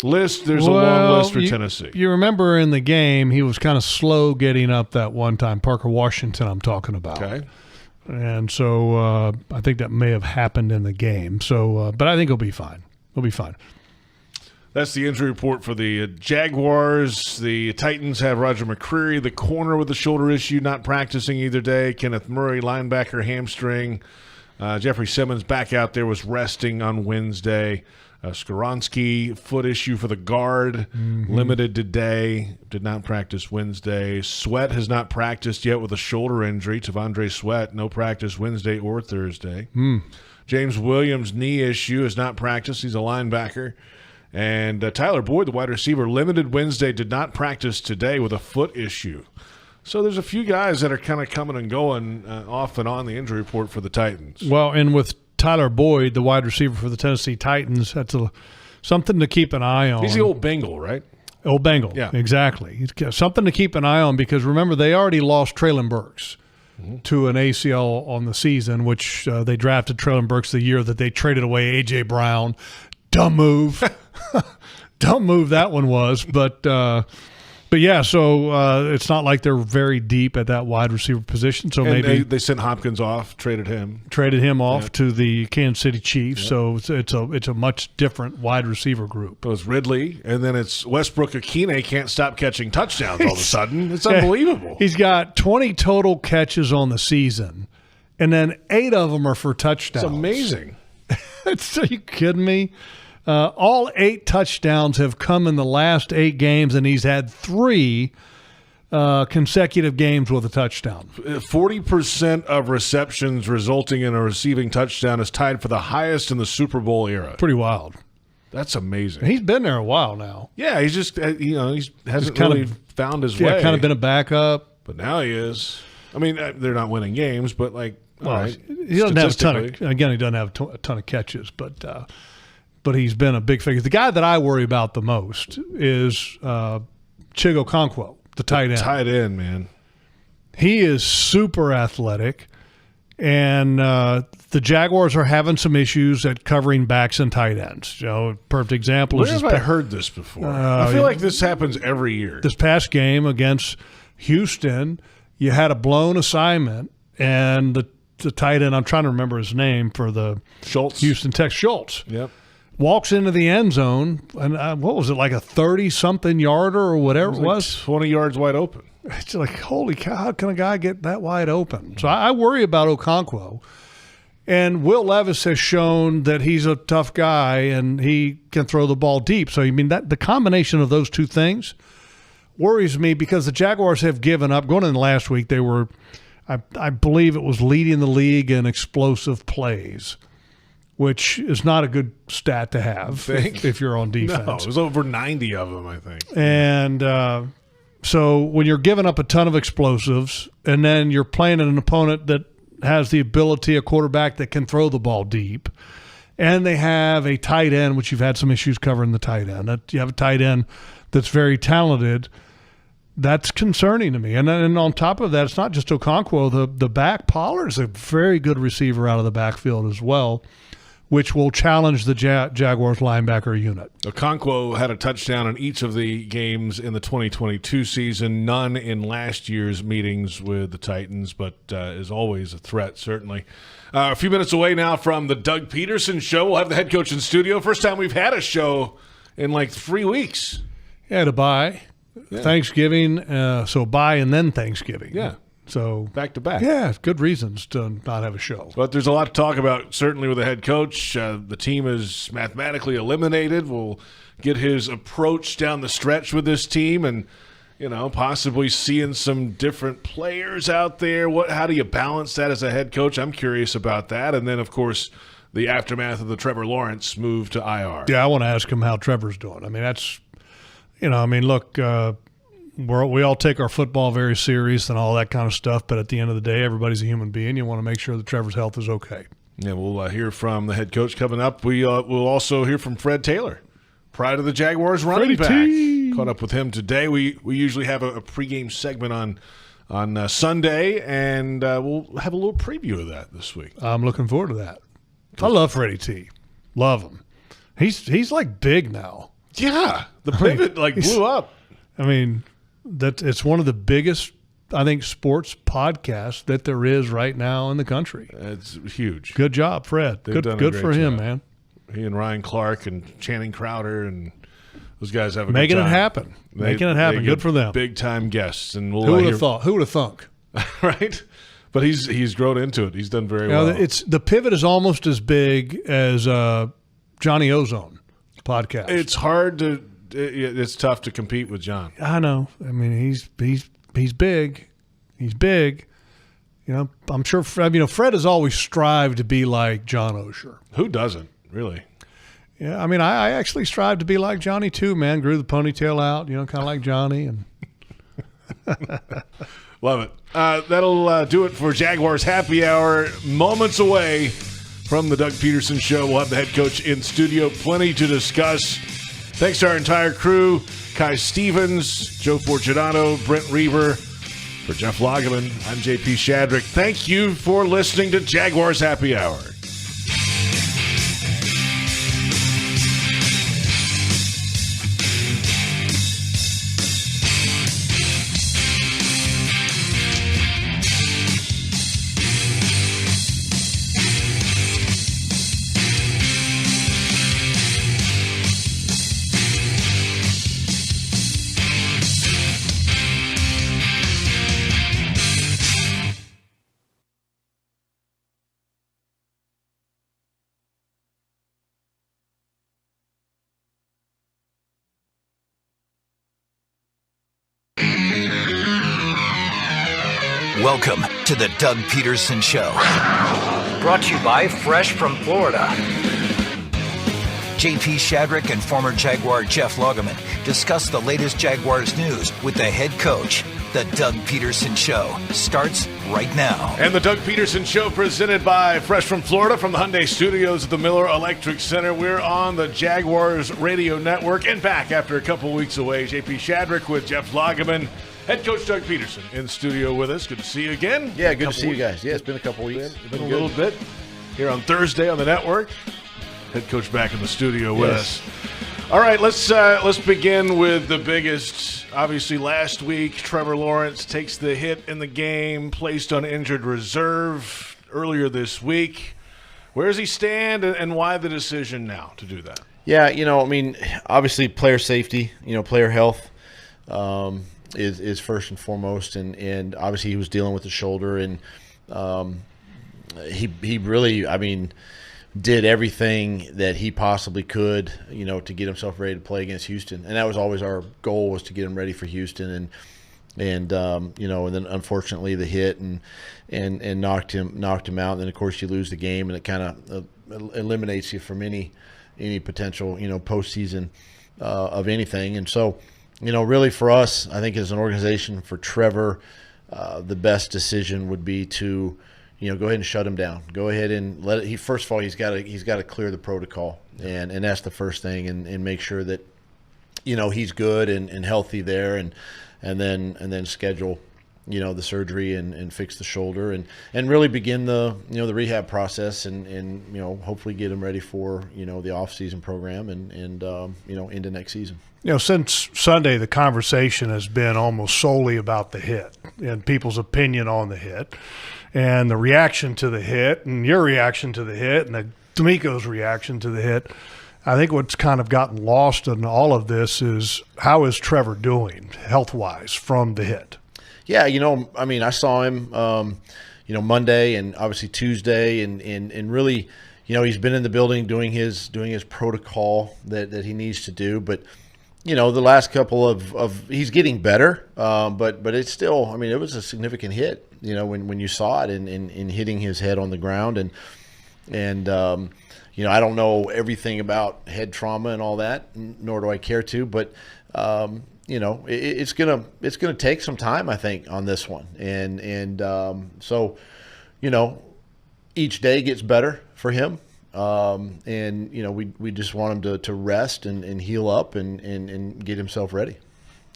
list. There's a long list for Tennessee. You remember in the game, he was kind of slow getting up that one time. Parker Washington I'm talking about. Okay. And so I think that may have happened in the game. So, but I think he'll be fine. He'll be fine. That's the injury report for the Jaguars. The Titans have Roger McCreary, the corner with the shoulder issue, not practicing either day. Kenneth Murray, linebacker, hamstring. Jeffery Simmons back out there, was resting on Wednesday. Skoronski, foot issue for the guard, limited today, did not practice Wednesday. Sweat has not practiced yet with a shoulder injury. Tavondre Sweat, no practice Wednesday or Thursday. James Williams, knee issue, has not practiced. He's a linebacker. And Tyler Boyd, the wide receiver, limited Wednesday, did not practice today with a foot issue. So there's a few guys that are kind of coming and going off and on the injury report for the Titans. Well, and with Tyler Boyd, the wide receiver for the Tennessee Titans, that's something to keep an eye on. He's the old Bengal, right? Old Bengal, yeah. Exactly. Something to keep an eye on because, remember, they already lost Traylon Burks to an ACL on the season, which they drafted Traylon Burks the year that they traded away A.J. Brown. Dumb move. Dumb move that one was. But yeah, so it's not like they're very deep at that wide receiver position. So and maybe they sent Hopkins off, traded him off to the Kansas City Chiefs. Yeah. So it's a much different wide receiver group. It was Ridley, and then it's Westbrook Akine can't stop catching touchdowns all of a sudden. It's unbelievable. He's got 20 total catches on the season, and then 8 of them are for touchdowns. It's amazing. Are you kidding me? All 8 touchdowns have come in the last 8 games, and he's had 3 consecutive games with a touchdown. 40% of receptions resulting in a receiving touchdown is tied for the highest in the Super Bowl era. Pretty wild. That's amazing. He's been there a while now. Yeah, he's just he hasn't really found his way. Yeah, kind of been a backup, but now he is. I mean, they're not winning games, but like, all right, he doesn't have a ton of. Again, he doesn't have a ton of catches, but he's been a big figure. The guy that I worry about the most is Chigo Okonkwo, the tight end. Tight end, man. He is super athletic, and the Jaguars are having some issues at covering backs and tight ends. You know, perfect example is. Where have I heard this before? I feel like this happens every year. This past game against Houston, you had a blown assignment, and the tight end, I'm trying to remember his name for the Houston Texans, Schultz. Yep. Walks into the end zone, and what was it, like a 30-something yarder or whatever it was? 20 yards wide open. It's like, holy cow, how can a guy get that wide open? So I worry about Okonkwo. And Will Levis has shown that he's a tough guy and he can throw the ball deep. So, I mean, that the combination of those two things worries me because the Jaguars have given up. Going in last week, they were, I believe it was leading the league in explosive plays, which is not a good stat to have if you're on defense. No, it was over 90 of them, I think. And so when you're giving up a ton of explosives and then you're playing an opponent that has the ability, a quarterback that can throw the ball deep, and they have a tight end, which you've had some issues covering the tight end. You have a tight end that's very talented. That's concerning to me. And on top of that, it's not just Okonkwo. The back, Pollard's a very good receiver out of the backfield as well, which will challenge the Jaguars linebacker unit. Okonkwo had a touchdown in each of the games in the 2022 season, none in last year's meetings with the Titans, but is always a threat, certainly. A few minutes away now from the Doug Pederson Show. We'll have the head coach in studio. First time we've had a show in like 3 weeks. Yeah, to bye. Yeah. Thanksgiving, so bye and then Thanksgiving. Yeah. So back to back. Yeah, good reasons to not have a show. But there's a lot to talk about, certainly with the head coach. The team is mathematically eliminated. We'll get his approach down the stretch with this team and, you know, possibly seeing some different players out there. How do you balance that as a head coach? I'm curious about that. And then, of course, the aftermath of the Trevor Lawrence move to IR. Yeah, I want to ask him how Trevor's doing. I mean, that's, you know, I mean, look, we all take our football very serious and all that kind of stuff, but at the end of the day, everybody's a human being. You want to make sure that Trevor's health is okay. Yeah, we'll hear from the head coach coming up. We'll also hear from Fred Taylor, pride of the Jaguars running back. Caught up with him today. We usually have a pregame segment on Sunday, and we'll have a little preview of that this week. I'm looking forward to that. I love Freddie T. Love him. He's like big now. Yeah, the pivot blew up. I mean, it's one of the biggest, I think, sports podcasts that there is right now in the country. It's huge. Good job, Fred. Good for him, man. He and Ryan Clark and Channing Crowder and those guys have a making good time. It happen. Making it happen. Good for them. Big time guests, and who would have thought? Who would have thunk? Right. But he's grown into it. He's done very well. The pivot is almost as big as Johnny Ozone podcast. It's hard to. It's tough to compete with John. I know. I mean, he's big. He's big. You know, I'm sure. Fred has always strived to be like John Al-Shaair. Who doesn't, really? Yeah, I mean, I actually strive to be like Johnny too, man. Grew the ponytail out, you know, kind of like Johnny, and Love it. That'll do it for Jaguars Happy Hour. Moments away from the Doug Pederson Show. We'll have the head coach in studio. Plenty to discuss. Thanks to our entire crew. Kainani Stevens, Joe Fortunato, Brent Reaver. For Jeff Lageman, I'm JP Shadrick. Thank you for listening to Jaguars Happy Hour. Welcome to the Doug Pederson Show. Brought to you by Fresh from Florida. JP Shadrick and former Jaguar Jeff Lageman discuss the latest Jaguars news with the head coach. The Doug Pederson Show starts right now. And the Doug Pederson Show presented by Fresh from Florida from the Hyundai Studios at the Miller Electric Center. We're on the Jaguars Radio Network and back after a couple weeks away. JP Shadrick with Jeff Lageman. Head coach Doug Pederson in studio with us. Good to see you again. Yeah, good to see you guys. Yeah, it's been a couple weeks. Been a little bit here on Thursday on the network. Head coach back in the studio with us. All right, let's begin with the biggest. Obviously, last week Trevor Lawrence takes the hit in the game, placed on injured reserve earlier this week. Where does he stand, and why the decision now to do that? Yeah, I mean, obviously player safety, player health. Is first and foremost, and obviously he was dealing with the shoulder, and he really, I mean, did everything that he possibly could, to get himself ready to play against Houston, and that was always our goal, was to get him ready for Houston, and then unfortunately the hit and knocked him out, and then of course you lose the game, and it kind of eliminates you from any potential postseason of anything, and so. Really for us, I think as an organization, for Trevor, the best decision would be to, go ahead and shut him down. Go ahead and let it. First of all, he's got to clear the protocol, and that's the first thing, and make sure that, he's good and healthy there, and then schedule, the surgery and fix the shoulder and really begin the the rehab process and hopefully get him ready for the off-season program and into next season. Since Sunday, the conversation has been almost solely about the hit and people's opinion on the hit and the reaction to the hit and your reaction to the hit and D'Amico's reaction to the hit. I think what's kind of gotten lost in all of this is how is Trevor doing health-wise from the hit? Yeah, I mean, I saw him, Monday and obviously Tuesday and really, he's been in the building doing his protocol that he needs to do, but the last couple of he's getting better, but it's still, I mean, it was a significant hit, when you saw it in hitting his head on the ground, and I don't know everything about head trauma and all that, nor do I care to, but it's gonna take some time, I think, on this one, and so each day gets better for him. We just want him to rest and heal up and get himself ready.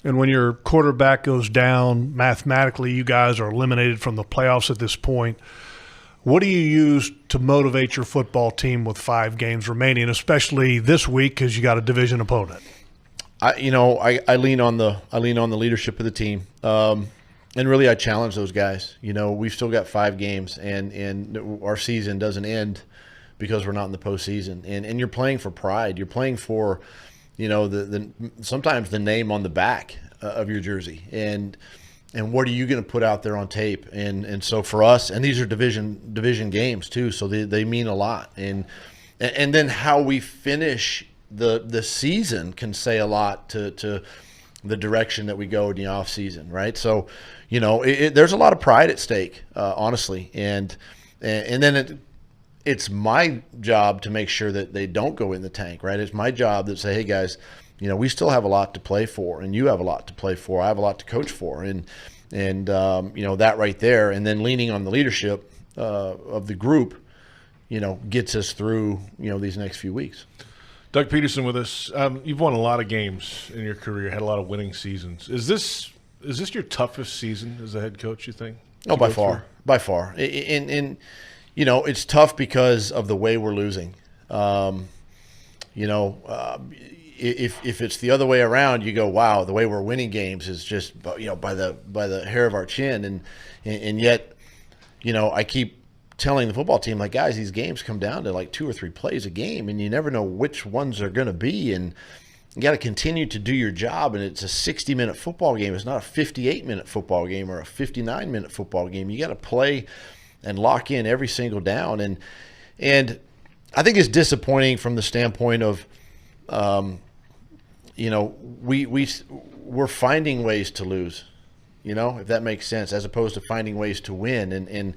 And when your quarterback goes down, mathematically you guys are eliminated from the playoffs at this point. What do you use to motivate your football team with 5 games remaining, especially this week because you got a division opponent? I lean on the leadership of the team. And really I challenge those guys. We've still got 5 games and our season doesn't end because we're not in the postseason, and you're playing for pride. You're playing for, sometimes the name on the back of your jersey, and what are you going to put out there on tape? And so for us, and these are division games too, so they mean a lot. And then how we finish the season can say a lot to the direction that we go in the off season, right? So, there's a lot of pride at stake, honestly, and then it's my job to make sure that they don't go in the tank, right? It's my job to say, hey, guys, we still have a lot to play for, and you have a lot to play for. I have a lot to coach for, and And that right there, and then leaning on the leadership of the group, gets us through, these next few weeks. Doug Pederson with us. You've won a lot of games in your career, had a lot of winning seasons. Is this your toughest season as a head coach, you think? Oh, by far. And it's tough because of the way we're losing. If it's the other way around, you go, wow, the way we're winning games is just, by the hair of our chin. And yet, I keep telling the football team, like, guys, these games come down to like 2 or 3 plays a game, and you never know which ones are going to be. And you got to continue to do your job. And it's a 60-minute football game. It's not a 58-minute football game or a 59-minute football game. You got to play and lock in every single down. And I think it's disappointing from the standpoint of, we're finding ways to lose, if that makes sense, as opposed to finding ways to win. And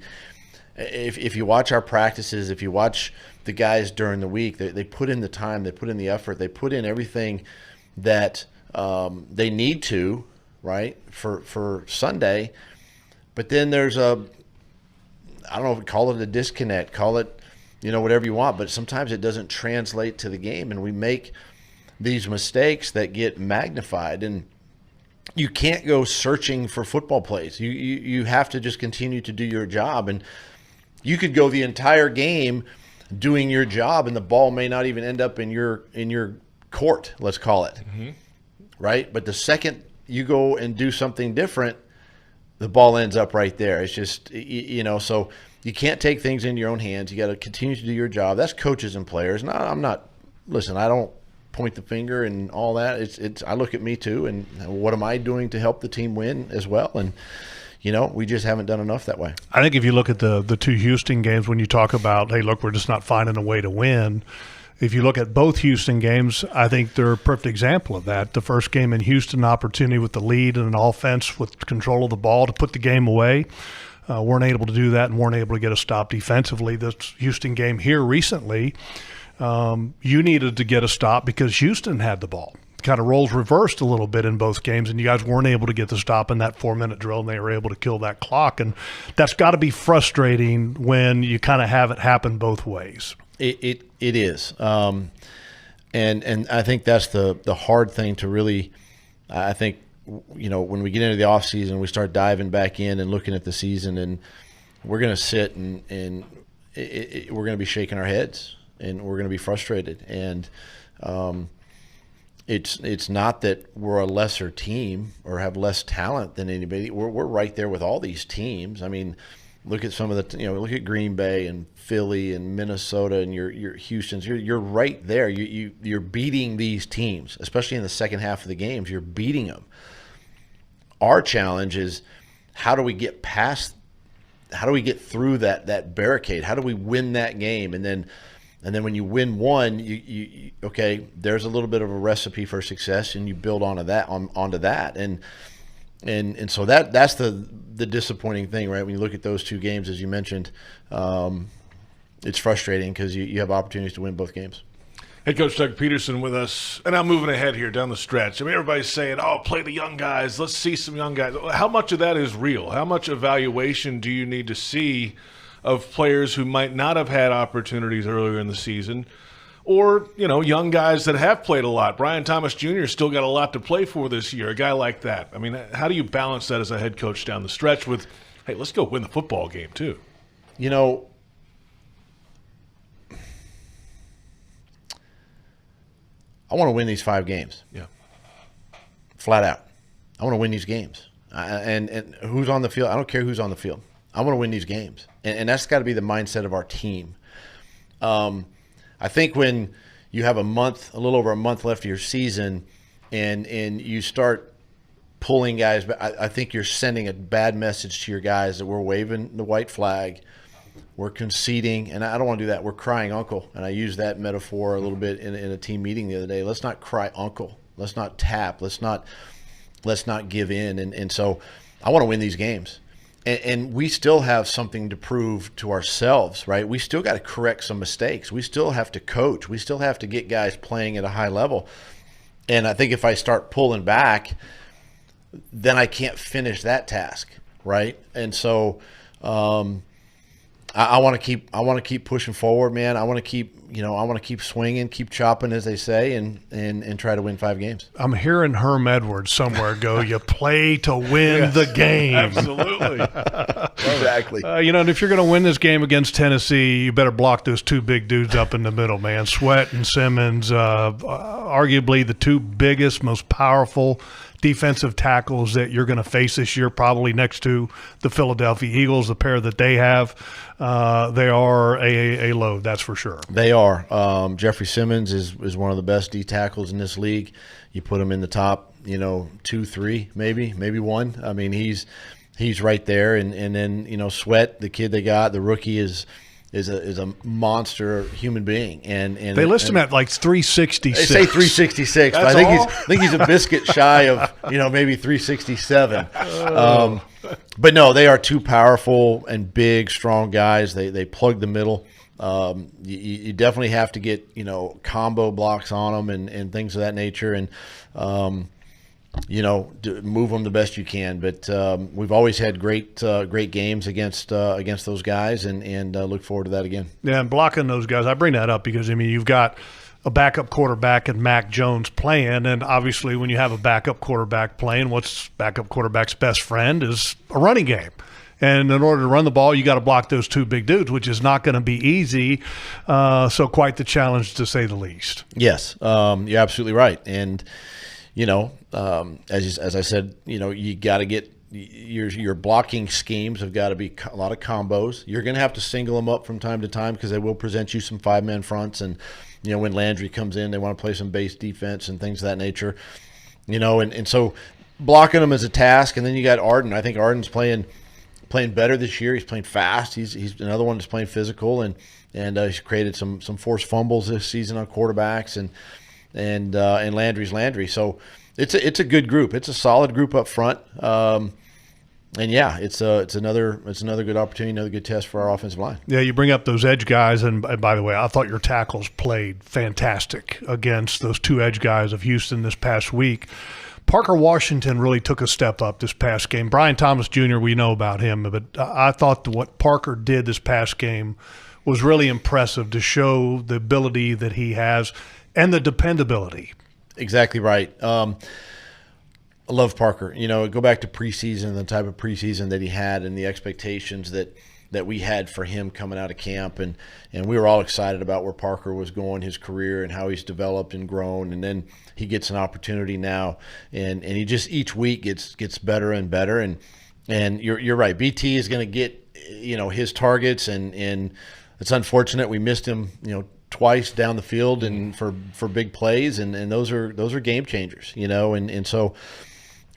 if you watch our practices, if you watch the guys during the week, they put in the time, they put in the effort, they put in everything that they need to, right, for Sunday. But then there's I don't know, call it a disconnect, call it, whatever you want, but sometimes it doesn't translate to the game, and we make these mistakes that get magnified. And you can't go searching for football plays. You have to just continue to do your job. And you could go the entire game doing your job, and the ball may not even end up in your court, let's call it. Mm-hmm. Right? But the second you go and do something different, the ball ends up right there. It's just, so you can't take things into your own hands. You got to continue to do your job. That's coaches and players. No, I don't point the finger and all that. It's I look at me too, and what am I doing to help the team win as well? And we just haven't done enough that way. I think if you look at the 2 Houston games, when you talk about, hey, look, we're just not finding a way to win. If you look at both Houston games, I think they're a perfect example of that. The first game in Houston, opportunity with the lead and an offense with control of the ball to put the game away. Weren't able to do that and weren't able to get a stop defensively. This Houston game here recently, you needed to get a stop because Houston had the ball. Kind of roles reversed a little bit in both games, and you guys weren't able to get the stop in that 4-minute drill, and they were able to kill that clock. And that's got to be frustrating when you kind of have it happen both ways. It is. And I think that's the hard thing to really, I think, when we get into the offseason, we start diving back in and looking at the season, and we're going to sit and we're going to be shaking our heads, and we're going to be frustrated. And it's not that we're a lesser team or have less talent than anybody. We're right there with all these teams. I mean, look at some of the, look at Green Bay and Philly and Minnesota and your Houston's. You're right there. You're beating these teams, especially in the second half of the games. You're beating them. Our challenge is, how do we get through that barricade? How do we win that game? And then when you win one, you okay, there's a little bit of a recipe for success, and you build onto that. And so that's the disappointing thing, right? When you look at those 2 games, as you mentioned, it's frustrating because you have opportunities to win both games. Head coach Doug Pederson with us, and I'm moving ahead here down the stretch. I mean, everybody's saying, "Oh, play the young guys. Let's see some young guys." How much of that is real? How much evaluation do you need to see of players who might not have had opportunities earlier in the season, or young guys that have played a lot? Brian Thomas Jr. still got a lot to play for this year. A guy like that. I mean, how do you balance that as a head coach down the stretch with, hey, let's go win the football game too? I want to win these 5 games. Yeah. Flat out. I want to win these games. And who's on the field? I don't care who's on the field. I want to win these games. And that's got to be the mindset of our team. I think when you have a little over a month left of your season, and you start pulling guys, I think you're sending a bad message to your guys that we're waving the white flag. We're conceding, and I don't want to do that. We're crying uncle, and I used that metaphor a little bit in a team meeting the other day. Let's not cry uncle. Let's not tap. Let's not give in. And so I want to win these games. And we still have something to prove to ourselves, right? We still got to correct some mistakes. We still have to coach. We still have to get guys playing at a high level. And I think if I start pulling back, then I can't finish that task, right? And so I want to keep pushing forward, man. I want to keep swinging, keep chopping, as they say, and try to win 5 games. I'm hearing Herm Edwards somewhere go, you play to win the game. Absolutely. Exactly. And if you're going to win this game against Tennessee, you better block those 2 big dudes up in the middle, man. Sweat and Simmons, arguably the 2 biggest, most powerful defensive tackles that you're going to face this year, probably next to the Philadelphia Eagles, the pair that they have. They are a load, that's for sure. They are. Jeffery Simmons is one of the best D tackles in this league. You put him in the top, 2, 3, maybe 1. I mean, he's right there. And then, Sweat, the kid they got, the rookie is a monster human being, and they list him at like 366. They say 366, but I think he's a biscuit shy of maybe 367. But no, they are 2 powerful and big, strong guys. They plug the middle. You definitely have to get combo blocks on them and things of that nature, and move them the best you can. But we've always had great games against those guys, and look forward to that again. Yeah, and blocking those guys, I bring that up because, you've got a backup quarterback and Mac Jones playing, and obviously when you have a backup quarterback playing, what's backup quarterback's best friend is a running game. And in order to run the ball, you got to block those 2 big dudes, which is not going to be easy. So quite the challenge, to say the least. Yes, you're absolutely right. And as I said, you got to get your blocking schemes have got to be a lot of combos. You're going to have to single them up from time to time because they will present you some 5-man fronts. And when Landry comes in, they want to play some base defense and things of that nature. And so blocking them is a task. And then you got Arden. I think Arden's playing better this year. He's playing fast. He's another one that's playing physical, and he's created some forced fumbles this season on quarterbacks, and Landry's Landry. So it's a good group. It's a solid group up front. And yeah, it's another good opportunity, another good test for our offensive line. Yeah, you bring up those edge guys, and by the way, I thought your tackles played fantastic against those 2 edge guys of Houston this past week. Parker Washington really took a step up this past game. Brian Thomas Jr., we know about him, but I thought what Parker did this past game was really impressive to show the ability that he has and the dependability. Exactly right. I love Parker. Go back to preseason, the type of preseason that he had, and the expectations that we had for him coming out of camp, and we were all excited about where Parker was going, his career, and how he's developed and grown. And then he gets an opportunity now, and he just each week gets better and better. And you're right. BT is going to get his targets, and it's unfortunate we missed him twice down the field and for big plays, and those are game changers. And so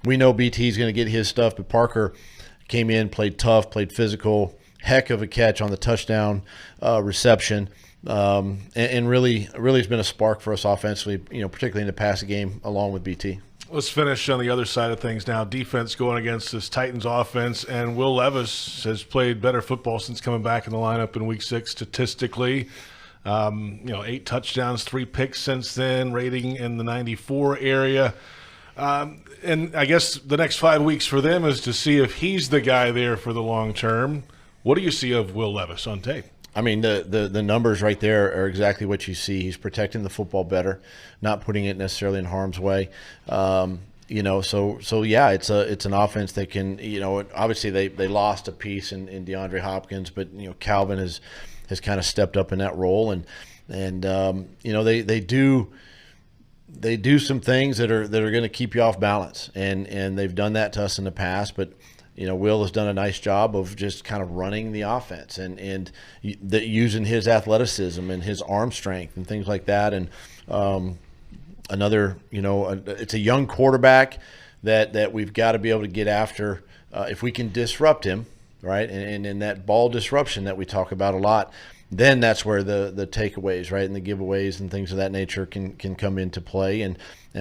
we know BT is going to get his stuff, but Parker came in, played tough, played physical, heck of a catch on the touchdown reception, and really has been a spark for us offensively, particularly in the passing game along with BT. Let's finish on the other side of things now. Defense going against this Titans offense, and Will Levis has played better football since coming back in the lineup in Week 6 statistically. 8 touchdowns, 3 picks since then, rating in the 94 area. And I guess the next 5 weeks for them is to see if he's the guy there for the long term. What do you see of Will Levis on tape? I mean, the numbers right there are exactly what you see. He's protecting the football better, not putting it necessarily in harm's way. So yeah, it's an offense that can, obviously they lost a piece in DeAndre Hopkins, but Calvin has kind of stepped up in that role, and they do some things that are going to keep you off balance, and they've done that to us in the past, but Will has done a nice job of just kind of running the offense and using his athleticism and his arm strength and things like that. And it's a young quarterback that we've got to be able to get after if we can disrupt him, right? And in that ball disruption that we talk about a lot, then that's where the takeaways, right, and the giveaways and things of that nature can come into play. And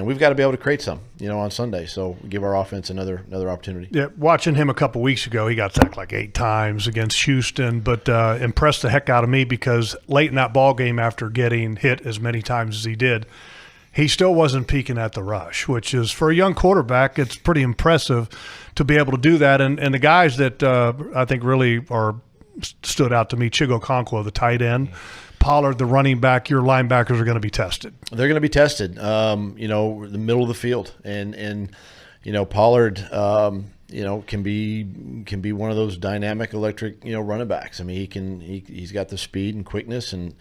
we've got to be able to create some, on Sunday. So give our offense another opportunity. Yeah, watching him a couple weeks ago, he got sacked like 8 times against Houston, but impressed the heck out of me because late in that ball game, after getting hit as many times as he did, he still wasn't peaking at the rush, which is, for a young quarterback, it's pretty impressive to be able to do that. And the guys that I think really stood out to me, Chigokonkwo, the tight end, Pollard, the running back, your linebackers are going to be tested. They're going to be tested, the middle of the field. And Pollard, can be one of those dynamic electric, running backs. I mean, he's got the speed and quickness, and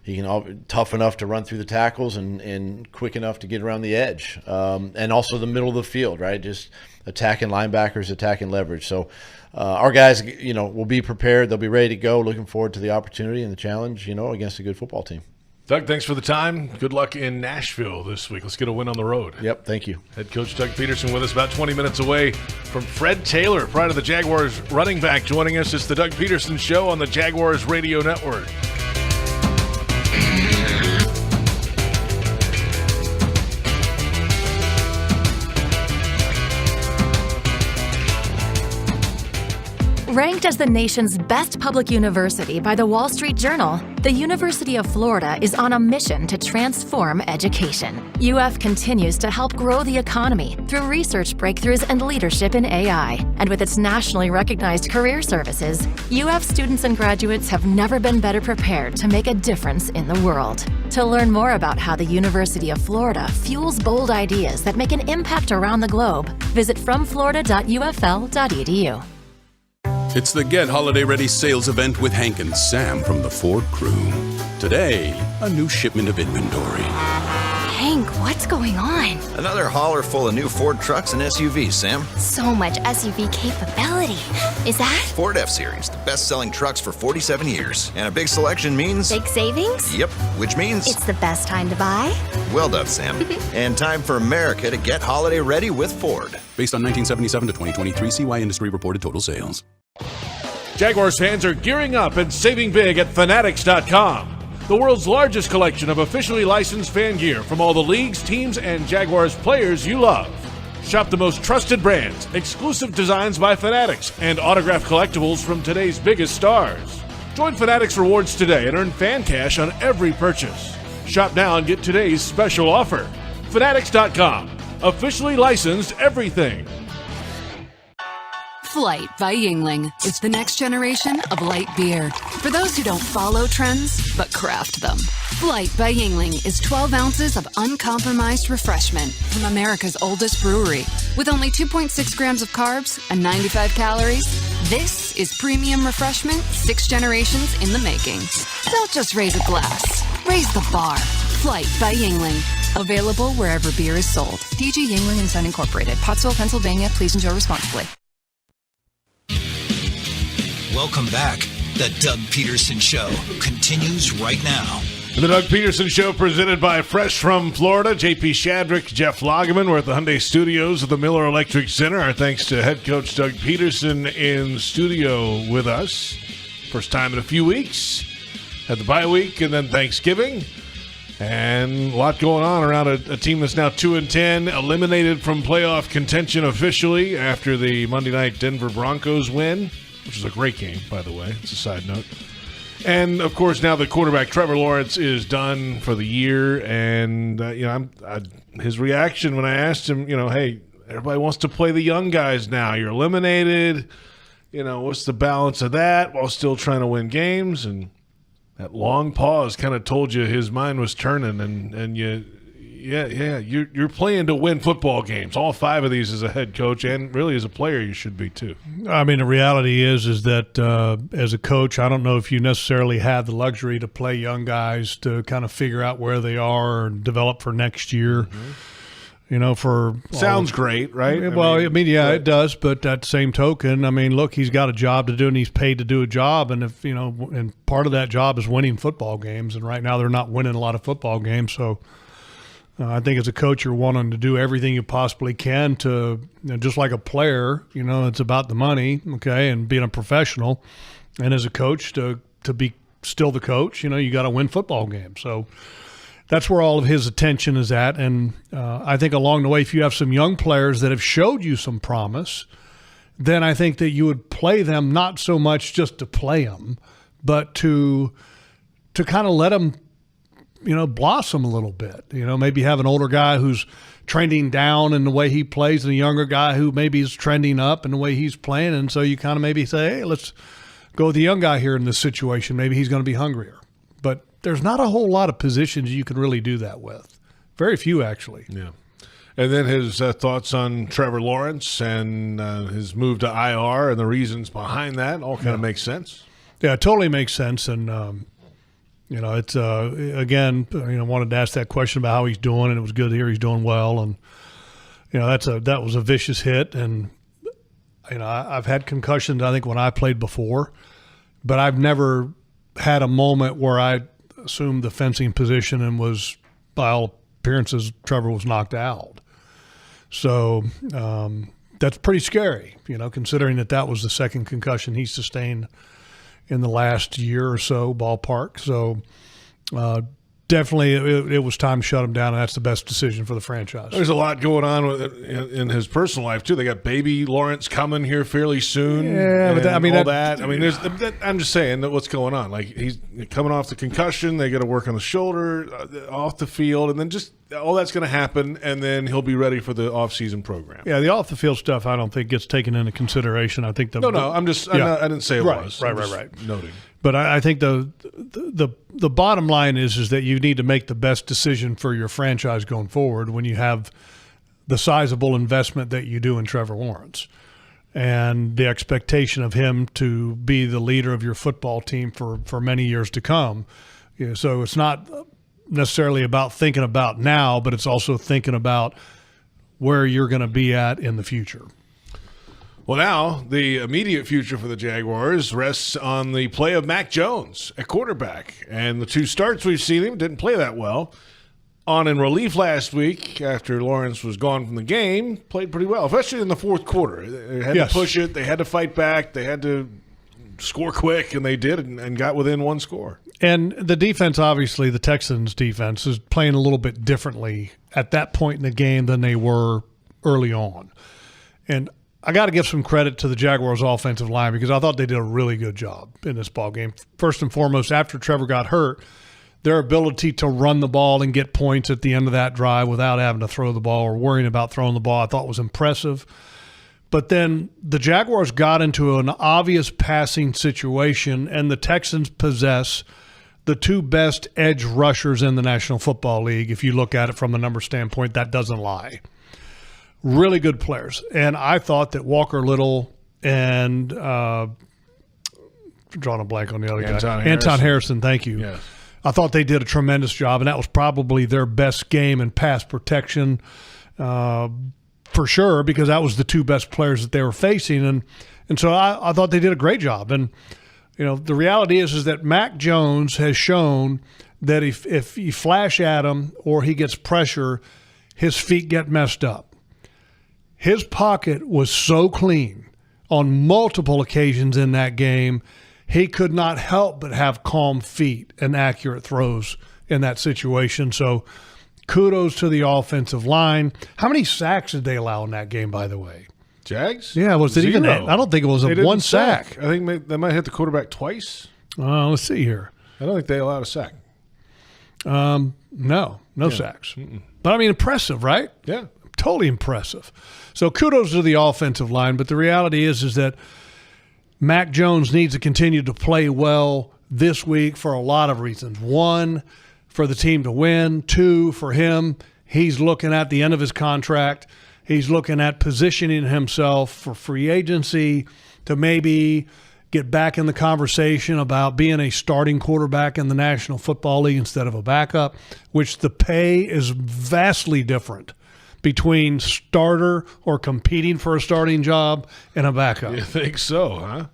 he can tough enough to run through the tackles and quick enough to get around the edge. And also the middle of the field, right? Just attacking linebackers, attacking leverage. So our guys, will be prepared. They'll be ready to go. Looking forward to the opportunity and the challenge, against a good football team. Doug, thanks for the time. Good luck in Nashville this week. Let's get a win on the road. Yep, thank you. Head coach Doug Pederson with us, about 20 minutes away from Fred Taylor, pride of the Jaguars running back, joining us. It's the Doug Pederson Show on the Jaguars Radio Network. Ranked as the nation's best public university by the Wall Street Journal, the University of Florida is on a mission to transform education. UF continues to help grow the economy through research breakthroughs and leadership in AI. And with its nationally recognized career services, UF students and graduates have never been better prepared to make a difference in the world. To learn more about how the University of Florida fuels bold ideas that make an impact around the globe, visit fromflorida.ufl.edu. It's the Get Holiday Ready sales event with Hank and Sam from the Ford crew. Today, a new shipment of inventory. Hank, what's going on? Another hauler full of new Ford trucks and SUVs, Sam. So much SUV capability. Is that? Ford F-Series, the best-selling trucks for 47 years. And a big selection means... big savings? Yep, which means... it's the best time to buy? Well done, Sam. And time for America to get holiday ready with Ford. Based on 1977 to 2023 CY Industry reported total sales. Jaguars fans are gearing up and saving big at Fanatics.com. The world's largest collection of officially licensed fan gear from all the leagues, teams, and Jaguars players you love. Shop the most trusted brands, exclusive designs by Fanatics, and autographed collectibles from today's biggest stars. Join Fanatics Rewards today and earn fan cash on every purchase. Shop now and get today's special offer. Fanatics.com. Officially licensed everything. Flight by Yingling is the next generation of light beer. For those who don't follow trends, but craft them. Flight by Yingling is 12 ounces of uncompromised refreshment from America's oldest brewery. With only 2.6 grams of carbs and 95 calories, this is premium refreshment 6 generations in the making. Don't just raise a glass, raise the bar. Flight by Yingling. Available wherever beer is sold. DG Yingling & Son Incorporated, Pottsville, Pennsylvania. Please enjoy responsibly. Welcome back. The Doug Pederson Show continues right now. The Doug Pederson Show presented by Fresh from Florida. JP Shadrick, Jeff Lageman. We're at the Hyundai Studios of the Miller Electric Center. Our thanks to head coach Doug Pederson in studio with us. First time in a few weeks. Had the bye week and then Thanksgiving. And a lot going on around a team that's now 2-10, eliminated from playoff contention officially after the Monday night Denver Broncos win, which was a great game, by the way. It's a side note. And, of course, now the quarterback, Trevor Lawrence, is done for the year. And, his reaction when I asked him, hey, everybody wants to play the young guys now. You're eliminated. What's the balance of that while still trying to win games? And that long pause kind of told you his mind was turning. And you're playing to win football games. All 5 of these as a head coach, and really as a player you should be too. I mean, the reality is that as a coach, I don't know if you necessarily have the luxury to play young guys to kind of figure out where they are and develop for next year. Sounds great, right? It does. But at the same token, look, he's got a job to do and he's paid to do a job. And if and part of that job is winning football games. And right now they're not winning a lot of football games. So I think as a coach, you're wanting to do everything you possibly can to, just like a player, it's about the money, okay, and being a professional. And as a coach, to be still the coach, you got to win football games. So that's where all of his attention is at. And I think along the way, if you have some young players that have showed you some promise, then I think that you would play them not so much just to play them, but to kind of let them blossom a little bit. Maybe have an older guy who's trending down in the way he plays and a younger guy who maybe is trending up in the way he's playing. And so you kind of maybe say, hey, let's go with the young guy here in this situation. Maybe he's going to be hungrier. But there's not a whole lot of positions you can really do that with. Very few, actually. Yeah. And then his thoughts on Trevor Lawrence and his move to IR and the reasons behind that all kind of makes sense. Yeah, it totally makes sense. And, it's, again, wanted to ask that question about how he's doing, and it was good to hear he's doing well. And, that was a vicious hit. And, I've had concussions, I think, when I played before, but I've never had a moment where I assumed the fencing position and was, by all appearances, Trevor was knocked out. So that's pretty scary, considering that was the second concussion he sustained in the last year or so, ballpark. So definitely it was time to shut him down, and that's the best decision for the franchise. There's a lot going on in his personal life, too. They got baby Lawrence coming here fairly soon. Yeah, but I'm just saying that what's going on. Like, he's coming off the concussion. They got to work on the shoulder, off the field, and then just all that's going to happen, and then he'll be ready for the off-season program. Yeah, the off-the-field stuff I don't think gets taken into consideration. I think I didn't say it was. Right. Noting. But I think the bottom line is that you need to make the best decision for your franchise going forward when you have the sizable investment that you do in Trevor Lawrence and the expectation of him to be the leader of your football team for many years to come. So it's not necessarily about thinking about now, but it's also thinking about where you're going to be at in the future. Well, now the immediate future for the Jaguars rests on the play of Mac Jones at quarterback. And the two starts we've seen him didn't play that well. On in relief last week after Lawrence was gone from the game, played pretty well, especially in the fourth quarter. They had to push it. They had to fight back. They had to score quick, and they did and got within one score. And the defense, obviously, the Texans' defense is playing a little bit differently at that point in the game than they were early on. And I got to give some credit to the Jaguars' offensive line because I thought they did a really good job in this ball game. First and foremost, after Trevor got hurt, their ability to run the ball and get points at the end of that drive without having to throw the ball or worrying about throwing the ball, I thought was impressive. But then the Jaguars got into an obvious passing situation, and the Texans possess the two best edge rushers in the National Football League. If you look at it from a number standpoint, that doesn't lie. Really good players. And I thought that Walker Little and drawing a blank on the other guy. Anton Harrison, thank you. Yes. I thought they did a tremendous job, and that was probably their best game in pass protection for sure, because that was the two best players that they were facing. And so I thought they did a great job. And, the reality is that Mac Jones has shown that if you flash at him or he gets pressure, his feet get messed up. His pocket was so clean on multiple occasions in that game, he could not help but have calm feet and accurate throws in that situation. So kudos to the offensive line. How many sacks did they allow in that game, by the way? Jags? Yeah, was it even? I don't think it was one sack. I think they might hit the quarterback twice. Let's see here. I don't think they allowed a sack. No sacks. Mm-mm. But, impressive, right? Yeah. Totally impressive. So kudos to the offensive line, but the reality is that Mac Jones needs to continue to play well this week for a lot of reasons. One, for the team to win. Two, for him, he's looking at the end of his contract. He's looking at positioning himself for free agency to maybe get back in the conversation about being a starting quarterback in the National Football League instead of a backup, which the pay is vastly different between starter or competing for a starting job and a backup. You think so,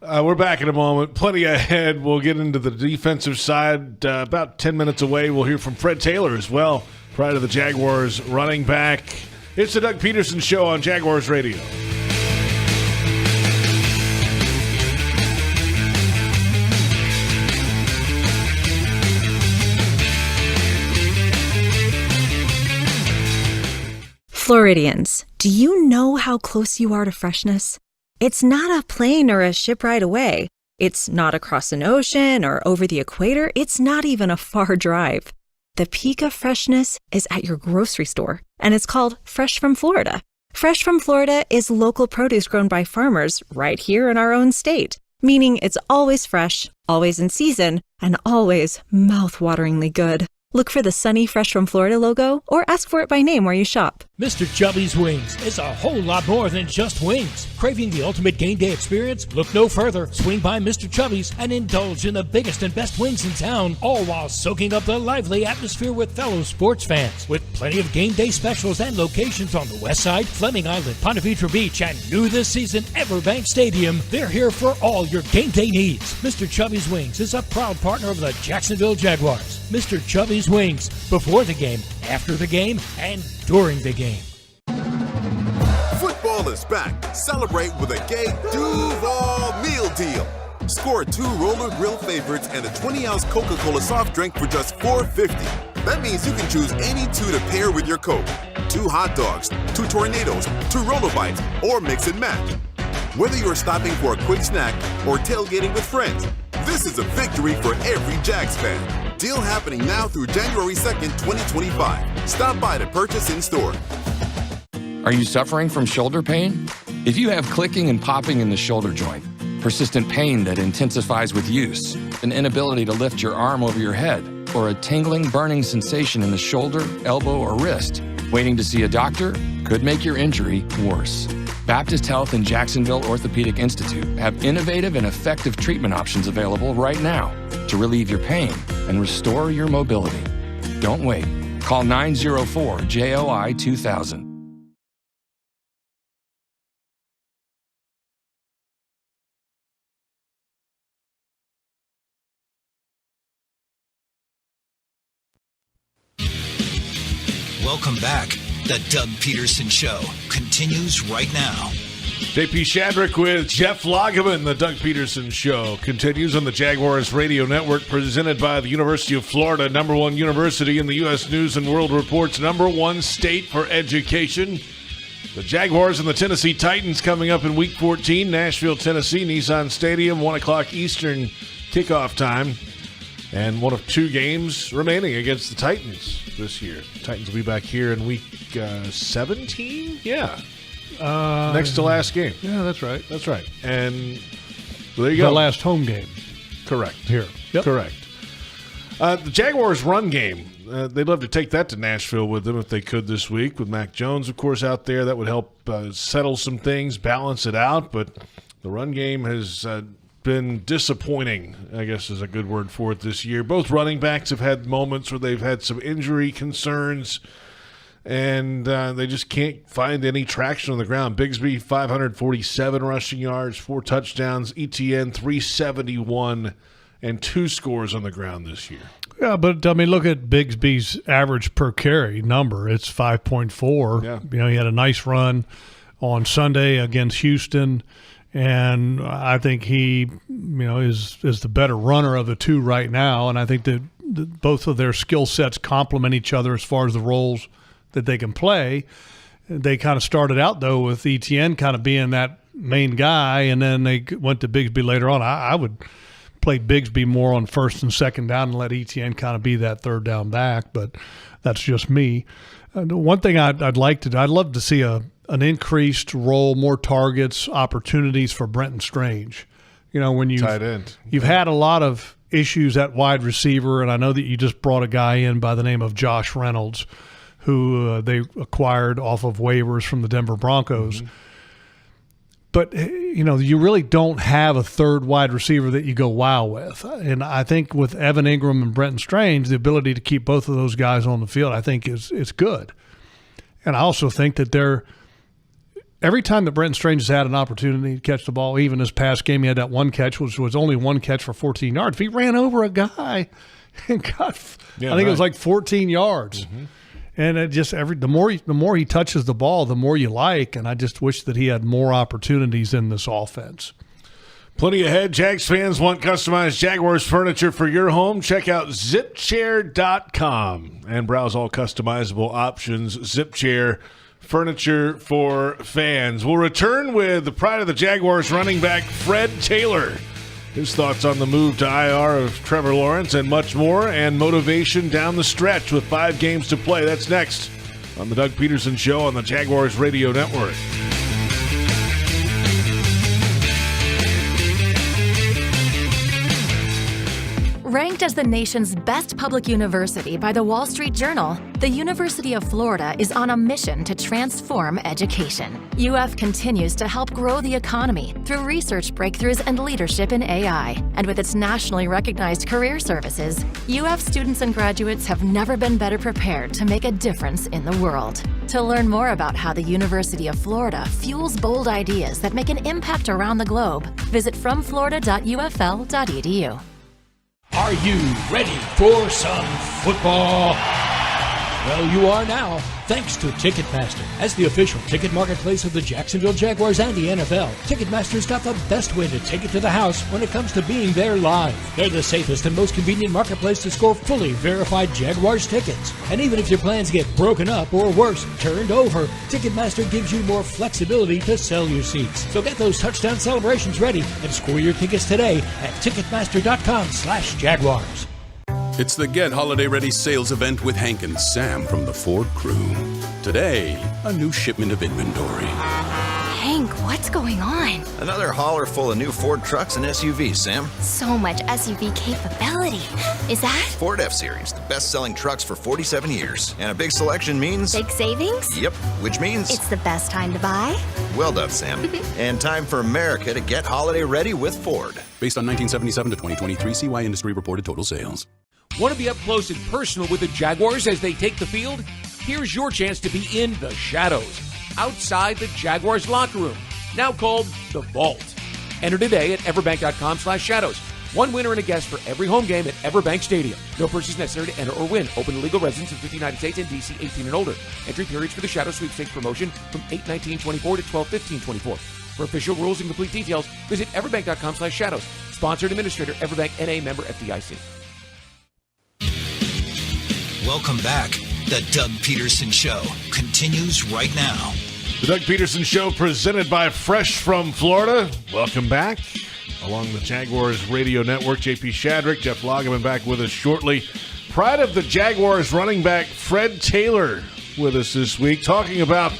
huh? We're back in a moment. Plenty ahead. We'll get into the defensive side. About 10 minutes away, we'll hear from Fred Taylor as well, prior to the Jaguars running back. It's the Doug Pederson Show on Jaguars Radio. Floridians, do you know how close you are to freshness? It's not a plane or a ship ride away. It's not across an ocean or over the equator. It's not even a far drive. The peak of freshness is at your grocery store, and it's called Fresh from Florida. Fresh from Florida is local produce grown by farmers right here in our own state, meaning it's always fresh, always in season, and always mouth-wateringly good. Look for the sunny Fresh from Florida logo or ask for it by name where you shop. Mr. Chubby's Wings is a whole lot more than just wings. Craving the ultimate game day experience? Look no further. Swing by Mr. Chubby's and indulge in the biggest and best wings in town, all while soaking up the lively atmosphere with fellow sports fans. With plenty of game day specials and locations on the West Side, Fleming Island, Ponte Vedra Beach, and new this season, Everbank Stadium, they're here for all your game day needs. Mr. Chubby's Wings is a proud partner of the Jacksonville Jaguars. Mr. Chubby's Wings, before the game, after the game, and during the game. Football is back. Celebrate with a gay Duval meal deal. Score 2 roller grill favorites and a 20-ounce Coca-Cola soft drink for just $4.50. That means you can choose any 2 to pair with your Coke. 2 hot dogs, 2 tornadoes, 2 roller bites, or mix and match. Whether you're stopping for a quick snack or tailgating with friends, this is a victory for every Jags fan. Deal happening now through January 2nd, 2025. Stop by to purchase in store. Are you suffering from shoulder pain? If you have clicking and popping in the shoulder joint, persistent pain that intensifies with use, an inability to lift your arm over your head, or a tingling, burning sensation in the shoulder, elbow, or wrist, waiting to see a doctor could make your injury worse. Baptist Health and Jacksonville Orthopedic Institute have innovative and effective treatment options available right now to relieve your pain and restore your mobility. Don't wait. Call 904-JOI-2000. Welcome back. The Doug Pederson Show continues right now. JP Shadrick with Jeff Lageman. The Doug Pederson Show continues on the Jaguars Radio Network, presented by the University of Florida, #1 university in the U.S. News and World Report's #1 state for education. The Jaguars and the Tennessee Titans coming up in Week 14, Nashville, Tennessee, Nissan Stadium, 1 o'clock Eastern kickoff time. And one of 2 games remaining against the Titans this year. The Titans will be back here in Week 17? Yeah. Next to last game. Yeah, that's right. That's right. And well, there you go. The last home game. Correct. Here. Yep. Correct. The Jaguars' run game, they'd love to take that to Nashville with them if they could this week. With Mac Jones, of course, out there. That would help settle some things, balance it out. But the run game has been disappointing, I guess is a good word for it this year. Both running backs have had moments where they've had some injury concerns, and they just can't find any traction on the ground. Bigsby, 547 rushing yards, 4 touchdowns. Etienne, 371, and 2 scores on the ground this year. Yeah, but, I mean, look at Bigsby's average per carry number. It's 5.4. Yeah. You know, he had a nice run on Sunday against Houston. And I think he, is the better runner of the 2 right now. And I think that both of their skill sets complement each other as far as the roles that they can play. They kind of started out, though, with Etienne kind of being that main guy, and then they went to Bigsby later on. I would play Bigsby more on first and second down and let Etienne kind of be that third down back, but that's just me. One thing I'd love to see an increased role, more targets, opportunities for Brenton Strange. When tight end. You've had a lot of issues at wide receiver, and I know that you just brought a guy in by the name of Josh Reynolds, who they acquired off of waivers from the Denver Broncos. Mm-hmm. But, you really don't have a third wide receiver that you go wow with. And I think with Evan Ingram and Brenton Strange, the ability to keep both of those guys on the field, I think is good. And I also think that every time that Brenton Strange has had an opportunity to catch the ball, even this past game, he had that one catch, which was only one catch for 14 yards. If he ran over a guy and got, it was like 14 yards. Mm-hmm. And it just the more he touches the ball, the more you like. And I just wish that he had more opportunities in this offense. Plenty ahead. Jags fans want customized Jaguars furniture for your home? Check out zipchair.com and browse all customizable options. Zipchair, furniture for fans. We'll return with the pride of the Jaguars running back, Fred Taylor. His thoughts on the move to IR of Trevor Lawrence and much more, and motivation down the stretch with 5 games to play. That's next on the Doug Pederson Show on the Jaguars Radio Network. Ranked as the nation's best public university by the Wall Street Journal, the University of Florida is on a mission to transform education. UF continues to help grow the economy through research breakthroughs and leadership in AI. And with its nationally recognized career services, UF students and graduates have never been better prepared to make a difference in the world. To learn more about how the University of Florida fuels bold ideas that make an impact around the globe, visit fromflorida.ufl.edu. Are you ready for some football? Well, you are now, thanks to Ticketmaster. As the official ticket marketplace of the Jacksonville Jaguars and the NFL, Ticketmaster's got the best way to take it to the house when it comes to being there live. They're the safest and most convenient marketplace to score fully verified Jaguars tickets. And even if your plans get broken up or worse, turned over, Ticketmaster gives you more flexibility to sell your seats. So get those touchdown celebrations ready and score your tickets today at Ticketmaster.com/Jaguars. It's the Get Holiday Ready sales event with Hank and Sam from the Ford crew. Today, a new shipment of inventory. Hank, what's going on? Another hauler full of new Ford trucks and SUVs, Sam. So much SUV capability. Is that? Ford F-Series, the best-selling trucks for 47 years. And a big selection means... Big savings? Yep, which means... It's the best time to buy? Well done, Sam. And time for America to get holiday ready with Ford. Based on 1977 to 2023 CY Industry reported total sales. Want to be up close and personal with the Jaguars as they take the field? Here's your chance to be in the shadows, outside the Jaguars locker room, now called the Vault. Enter today at everbank.com/shadows. One winner and a guest for every home game at Everbank Stadium. No purchase necessary to enter or win. Open to legal residents of 50 United States and DC 18 and older. Entry periods for the Shadow Sweepstakes promotion from 8/19/24 to 12/15/24. For official rules and complete details, visit everbank.com/shadows. Sponsored administrator, Everbank NA, member FDIC. Welcome back. The Doug Pederson Show continues right now. The Doug Pederson Show presented by Fresh from Florida. Welcome back. Along the Jaguars Radio Network, JP Shadrick, Jeff Lageman back with us shortly. Pride of the Jaguars running back Fred Taylor with us this week, talking about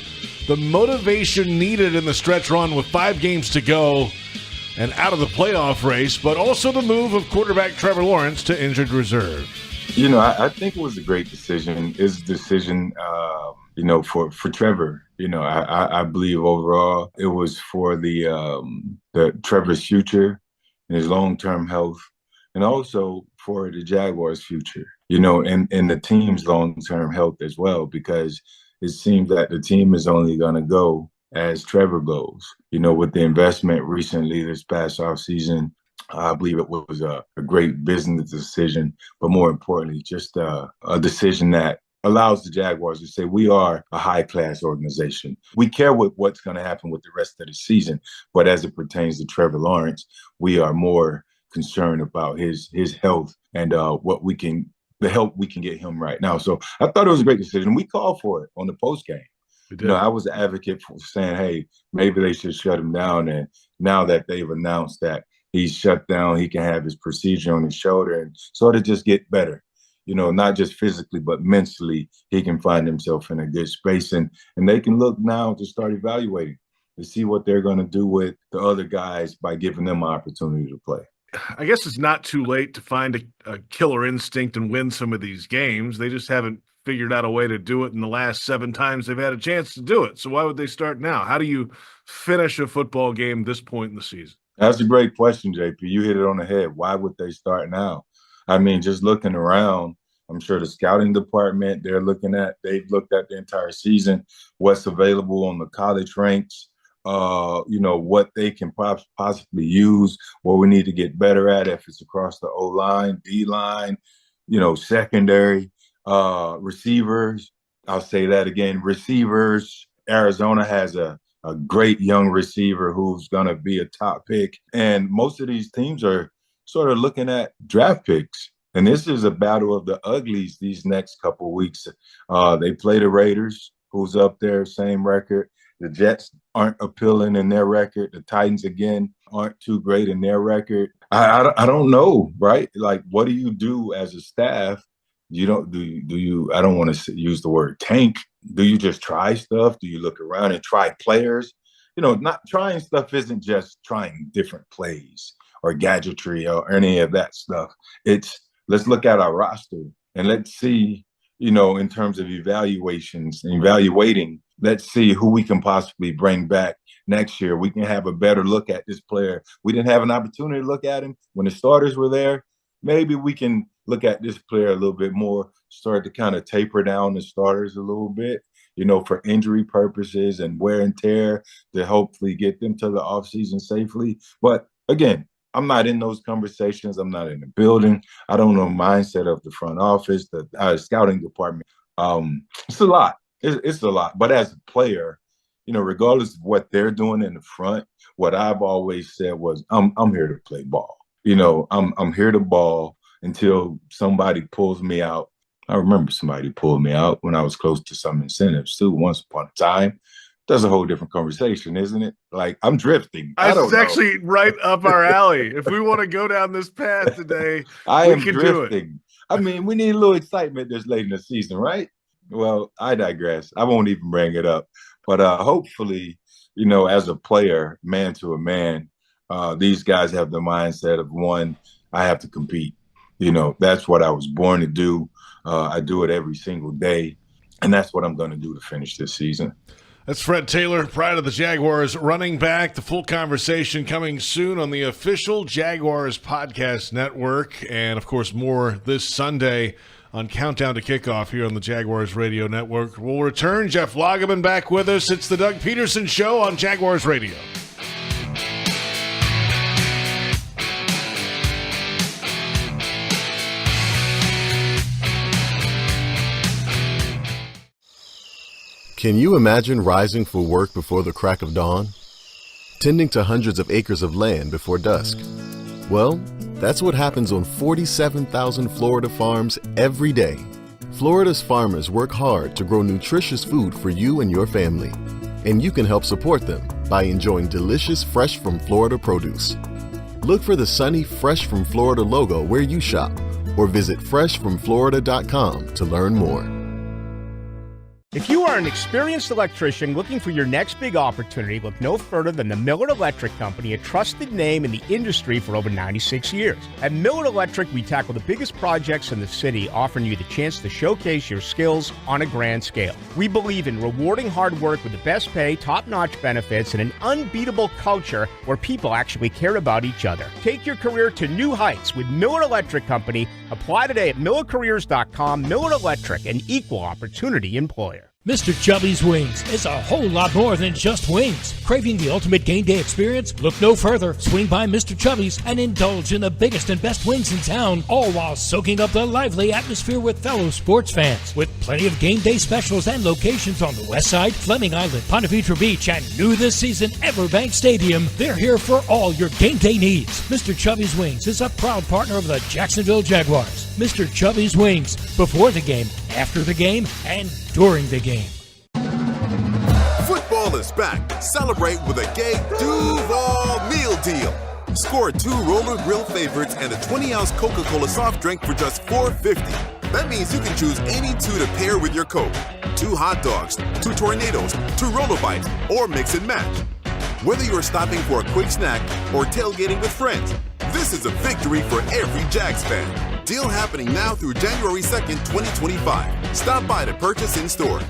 the motivation needed in the stretch run with 5 games to go and out of the playoff race, but also the move of quarterback Trevor Lawrence to injured reserve. You know, I think it was a great decision. It's a decision, for Trevor. You know, I believe overall it was for the Trevor's future and his long-term health, and also for the Jaguars' future. You know, and the team's long-term health as well, because it seems that the team is only going to go as Trevor goes. You know, with the investment recently this past offseason, I believe it was a great business decision, but more importantly, just a decision that allows the Jaguars to say we are a high-class organization. We care what's going to happen with the rest of the season, but as it pertains to Trevor Lawrence, we are more concerned about his health and the help we can get him right now. So I thought it was a great decision. We called for it on the post game. You know, I was an advocate for saying, hey, maybe they should shut him down. And now that they've announced that he's shut down, he can have his procedure on his shoulder and sort of just get better. You know, not just physically, but mentally, he can find himself in a good space. And they can look now to start evaluating to see what they're going to do with the other guys by giving them an opportunity to play. I guess it's not too late to find a killer instinct and win some of these games. They just haven't figured out a way to do it in the last 7 times they've had a chance to do it. So why would they start now? How do you finish a football game this point in the season? That's a great question, JP. You hit it on the head. Why would they start now? I mean, just looking around, I'm sure the scouting department, they've looked at the entire season, what's available on the college ranks, what they can possibly use, what we need to get better at, if it's across the O-line, D-line, secondary, receivers. I'll say that again, receivers. Arizona has a great young receiver who's going to be a top pick. And most of these teams are sort of looking at draft picks. And this is a battle of the uglies these next couple of weeks. They play the Raiders, who's up there, same record. The Jets aren't appealing in their record. The Titans, again, aren't too great in their record. I don't know, right? Like, what do you do as a staff? You don't do you? I don't want to use the word tank. Do you just try stuff? Do you look around and try players? Not trying stuff isn't just trying different plays or gadgetry or any of that stuff. It's let's look at our roster and let's see, in terms of evaluating, let's see who we can possibly bring back next year. We can have a better look at this player. We didn't have an opportunity to look at him when the starters were there. Maybe we can look at this player a little bit more, start to kind of taper down the starters a little bit, for injury purposes and wear and tear to hopefully get them to the offseason safely. But again, I'm not in those conversations. I'm not in the building. I don't know the mindset of the front office, the scouting department. It's a lot. It's a lot. But as a player, regardless of what they're doing in the front, what I've always said was, I'm here to play ball. I'm here to ball until somebody pulls me out. I remember somebody pulled me out when I was close to some incentives too, once upon a time. That's a whole different conversation, isn't it? Like, I'm drifting. It's actually right up our alley. If we want to go down this path today, we can do it. I mean, we need a little excitement this late in the season, right? Well, I digress. I won't even bring it up. But hopefully, as a player, man to a man, these guys have the mindset of, one, I have to compete. That's what I was born to do. I do it every single day, and that's what I'm going to do to finish this season. That's Fred Taylor, pride of the Jaguars, running back. The full conversation coming soon on the official Jaguars podcast network, and, of course, more this Sunday on Countdown to Kickoff here on the Jaguars Radio Network. We'll return. Jeff Lageman back with us. It's the Doug Pederson Show on Jaguars Radio. Can you imagine rising for work before the crack of dawn? Tending to hundreds of acres of land before dusk? Well, that's what happens on 47,000 Florida farms every day. Florida's farmers work hard to grow nutritious food for you and your family. And you can help support them by enjoying delicious Fresh from Florida produce. Look for the sunny Fresh from Florida logo where you shop, or visit freshfromflorida.com to learn more. If you are an experienced electrician looking for your next big opportunity, look no further than the Miller Electric Company, a trusted name in the industry for over 96 years. At Miller Electric, we tackle the biggest projects in the city, offering you the chance to showcase your skills on a grand scale. We believe in rewarding hard work with the best pay, top-notch benefits, and an unbeatable culture where people actually care about each other. Take your career to new heights with Miller Electric Company. Apply today at millercareers.com. Miller Electric, an equal opportunity employer. Mr. Chubby's Wings is a whole lot more than just wings. Craving the ultimate game day experience? Look no further. Swing by Mr. Chubby's and indulge in the biggest and best wings in town, all while soaking up the lively atmosphere with fellow sports fans. With plenty of game day specials and locations on the West Side, Fleming Island, Ponte Vedra Beach, and new this season, Everbank Stadium, they're here for all your game day needs. Mr. Chubby's Wings is a proud partner of the Jacksonville Jaguars. Mr. Chubby's Wings, before the game, after the game, and during the game. Football is back. Celebrate with a gay Duval meal deal. Score 2 roller grill favorites and a 20-ounce Coca-Cola soft drink for just $4.50. That means you can choose any 2 to pair with your Coke. 2 hot dogs, 2 tornadoes, 2 roller bites, or mix and match. Whether you're stopping for a quick snack or tailgating with friends, this is a victory for every Jags fan. Deal happening now through January 2nd, 2025. Stop by to purchase in store.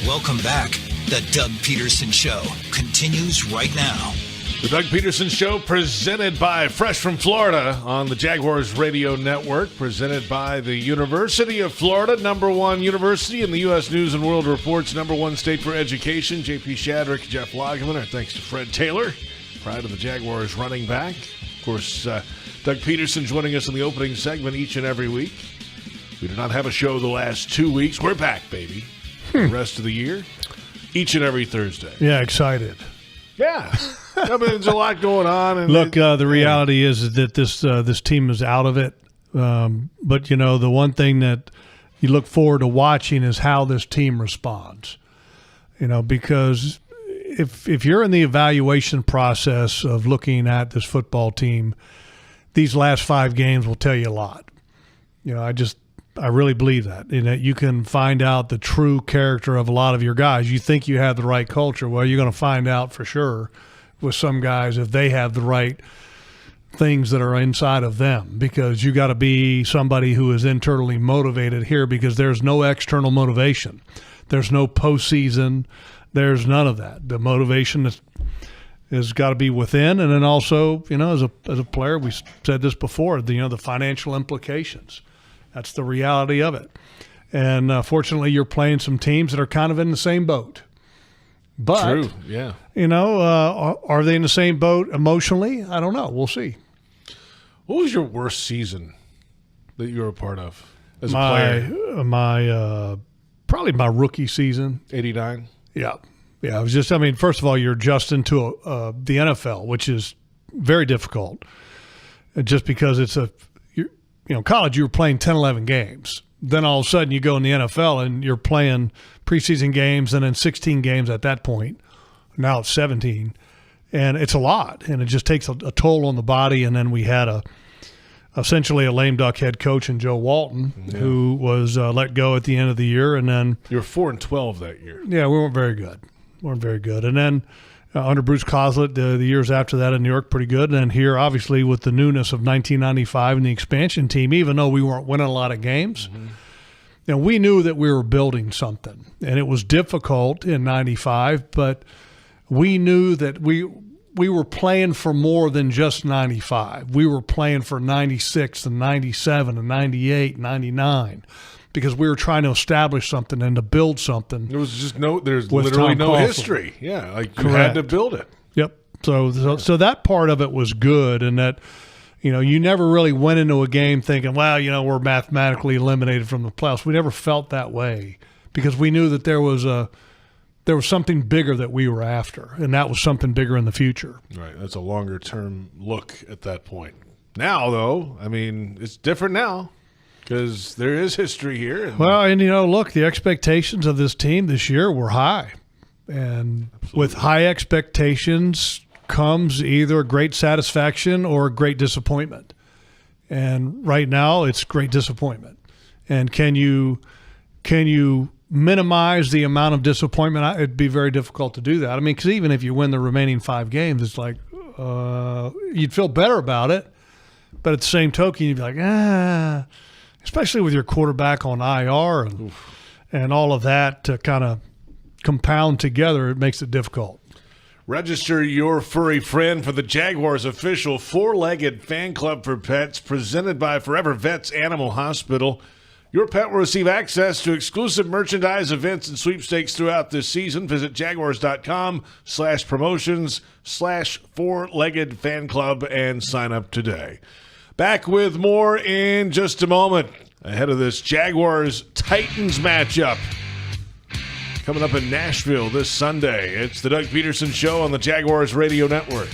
Welcome back. The Doug Pederson Show continues right now. The Doug Pederson Show, presented by Fresh from Florida on the Jaguars Radio Network, presented by the University of Florida, #1 university in the U.S. News and World Report's #1 state for education. J.P. Shadrick, Jeff Lageman. Our thanks to Fred Taylor, pride of the Jaguars running back. Of course, Doug Pederson joining us in the opening segment each and every week. We did not have a show the last 2 weeks. We're back, baby. The rest of the year, each and every Thursday. Yeah, excited. Yeah. I mean, there's a lot going on. And look, the reality is that this team is out of it. But, the one thing that you look forward to watching is how this team responds. Because if you're in the evaluation process of looking at this football team, these last 5 games will tell you a lot. I really believe that, in that you can find out the true character of a lot of your guys. You think you have the right culture. Well, you're going to find out for sure with some guys if they have the right things that are inside of them, because you got to be somebody who is internally motivated here, because there's no external motivation. There's no postseason. There's none of that. The motivation has got to be within, and then also, as a player, we said this before, the financial implications. That's the reality of it. And fortunately, you're playing some teams that are kind of in the same boat. But, true, yeah. Are they in the same boat emotionally? I don't know. We'll see. What was your worst season that you were a part of as a player? Probably my rookie season. 89? Yeah. Yeah, it was just, first of all, you're adjusting to the NFL, which is very difficult. Just because it's college, you were playing 10, 11 games. Then all of a sudden you go in the NFL and you're playing preseason games and then 16 games at that point. Now it's 17. And it's a lot. And it just takes a toll on the body. And then we had essentially a lame duck head coach in Joe Walton, who was let go at the end of the year. And then you were 4-12 that year. Yeah, we weren't very good. And then under Bruce Coslett, the years after that in New York, pretty good. And then here, obviously, with the newness of 1995 and the expansion team, even though we weren't winning a lot of games, we knew that we were building something. And it was difficult in 95, but we knew that we were playing for more than just 95. We were playing for 96 and 97 and 98, 99. Because we were trying to establish something and to build something. There was just there's literally no history. Yeah, like you had to build it. Yep. So that part of it was good, and that, you never really went into a game thinking, well, we're mathematically eliminated from the playoffs. We never felt that way, because we knew that there was something bigger that we were after, and that was something bigger in the future. Right. That's a longer term look at that point. Now, though, it's different now. Because there is history here. Look, the expectations of this team this year were high. And with high expectations comes either great satisfaction or great disappointment. And right now it's great disappointment. And can you minimize the amount of disappointment? It'd be very difficult to do that. Because even if you win the remaining 5 games, it's like you'd feel better about it. But at the same token, you'd be like, especially with your quarterback on IR and all of that to kind of compound together, it makes it difficult. Register your furry friend for the Jaguars official 4-legged fan club for pets presented by Forever Vets Animal Hospital. Your pet will receive access to exclusive merchandise, events, and sweepstakes throughout this season. Visit jaguars.com/promotions/4-legged fan club and sign up today. Back with more in just a moment ahead of this Jaguars-Titans matchup coming up in Nashville this Sunday. It's the Doug Pederson Show on the Jaguars Radio Network.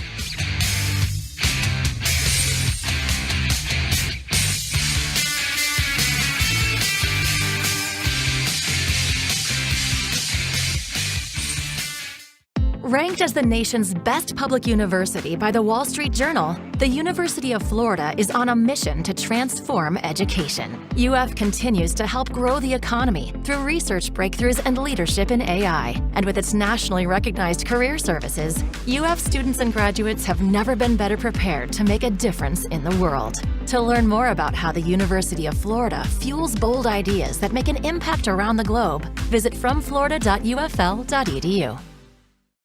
Ranked as the nation's best public university by the Wall Street Journal, the University of Florida is on a mission to transform education. UF continues to help grow the economy through research breakthroughs and leadership in AI. And with its nationally recognized career services, UF students and graduates have never been better prepared to make a difference in the world. To learn more about how the University of Florida fuels bold ideas that make an impact around the globe, visit fromflorida.ufl.edu.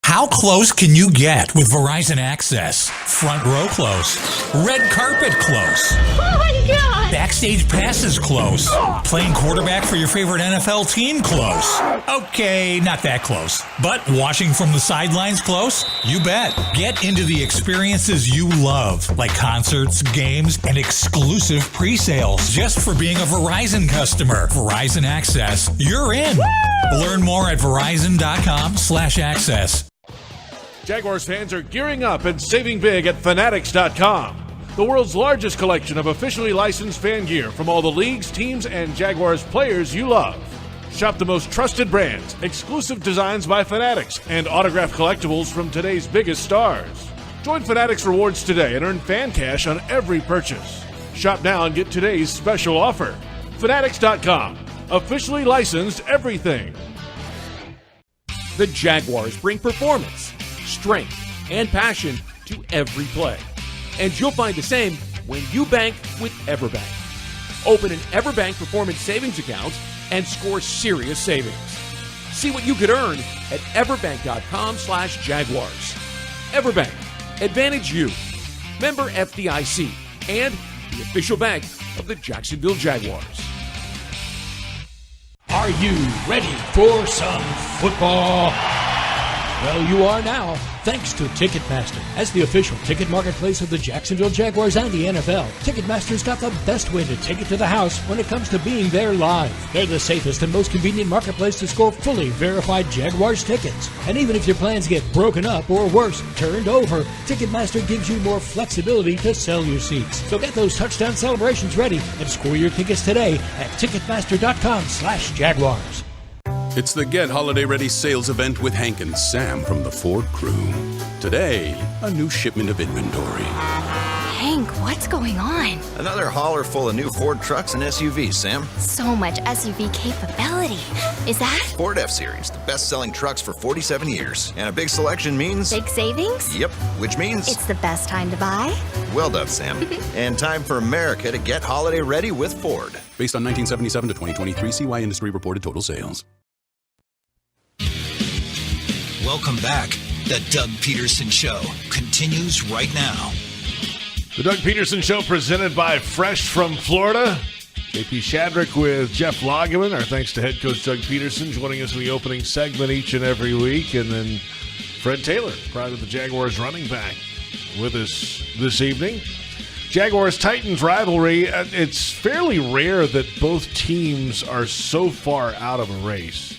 How close can you get with Verizon Access? Front row close. Red carpet close. Oh my God! Backstage passes close. Playing quarterback for your favorite NFL team close. Okay, not that close. But watching from the sidelines close? You bet. Get into the experiences you love, like concerts, games, and exclusive pre-sales just for being a Verizon customer. Verizon Access, you're in. Woo! Learn more at verizon.com/access. Jaguars fans are gearing up and saving big at Fanatics.com. the world's largest collection of officially licensed fan gear from all the leagues, teams, and Jaguars players you love. Shop the most trusted brands, exclusive designs by Fanatics, and autographed collectibles from today's biggest stars. Join Fanatics Rewards today and earn fan cash on every purchase. Shop now and get today's special offer. Fanatics.com. Officially licensed everything. The Jaguars bring performance, strength, and passion to every play. And you'll find the same when you bank with EverBank. Open an EverBank Performance Savings account and score serious savings. See what you could earn at everbank.com/Jaguars. EverBank. Advantage you. Member FDIC. And the official bank of the Jacksonville Jaguars. Are you ready for some football? Well, you are now, thanks to Ticketmaster. As the official ticket marketplace of the Jacksonville Jaguars and the NFL, Ticketmaster's got the best way to take it to the house when it comes to being there live. They're the safest and most convenient marketplace to score fully verified Jaguars tickets. And even if your plans get broken up or worse, turned over, Ticketmaster gives you more flexibility to sell your seats. So get those touchdown celebrations ready and score your tickets today at Ticketmaster.com/Jaguars. It's the Get Holiday Ready sales event with Hank and Sam from the Ford crew. Today, a new shipment of inventory. Hank, what's going on? Another hauler full of new Ford trucks and SUVs, Sam. So much SUV capability. Is that? Ford F-Series, the best-selling trucks for 47 years. And a big selection means... big savings? Yep, which means... it's the best time to buy? Well done, Sam. And time for America to get holiday ready with Ford. Based on 1977 to 2023 CY Industry reported total sales. Welcome back. The Doug Pederson Show continues right now. The Doug Pederson Show presented by Fresh from Florida. JP Shadrick with Jeff Lageman. Our thanks to head coach Doug Pederson joining us in the opening segment each and every week. And then Fred Taylor, pride of the Jaguars running back, with us this evening. Jaguars-Titans rivalry. It's fairly rare that both teams are so far out of a race.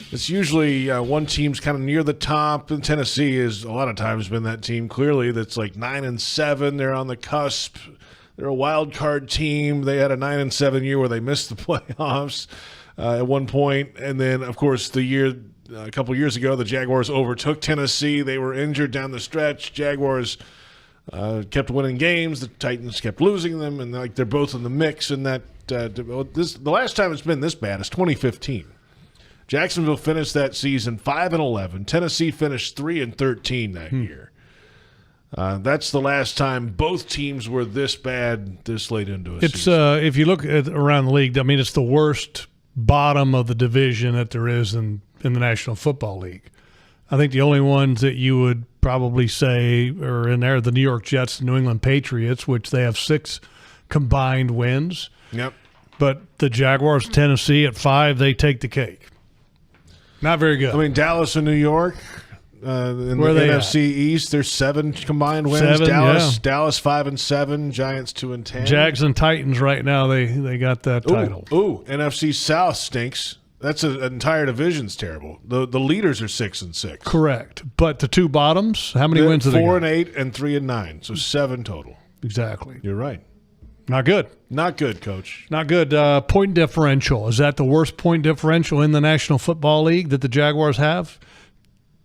It's usually one team's kind of near the top, and Tennessee is a lot of times been that team, clearly, that's like 9-7. They're on the cusp. They're a wild card team. They had a 9-7 year where they missed the playoffs at one point. And then, of course, a couple years ago, the Jaguars overtook Tennessee. They were injured down the stretch. Jaguars kept winning games. The Titans kept losing them, and they're both in the mix. And the last time it's been this bad is 2015. Jacksonville finished that season 5-11. Tennessee finished 3-13 that year. That's the last time both teams were this bad this late into a season. If you look at around the league, I mean, it's the worst bottom of the division that there is in the National Football League. I think the only ones that you would probably say are in there are the New York Jets and New England Patriots, which they have 6 combined wins. Yep. But the Jaguars, Tennessee at 5, they take the cake. Not very good. I mean, Dallas and New York in Where the they NFC East, there's 7 combined wins. 7, Dallas 5-7, Giants 2-10. Jags and Titans right now, they got that title. Ooh, NFC South stinks. That's an entire division's terrible. The leaders are 6-6. Correct. But the 2 bottoms, how many wins do they got? 4-8 and 3-9, so 7 total. Exactly. You're right. Not good. Not good, Coach. Not good. Point differential. Is that the worst point differential in the National Football League that the Jaguars have?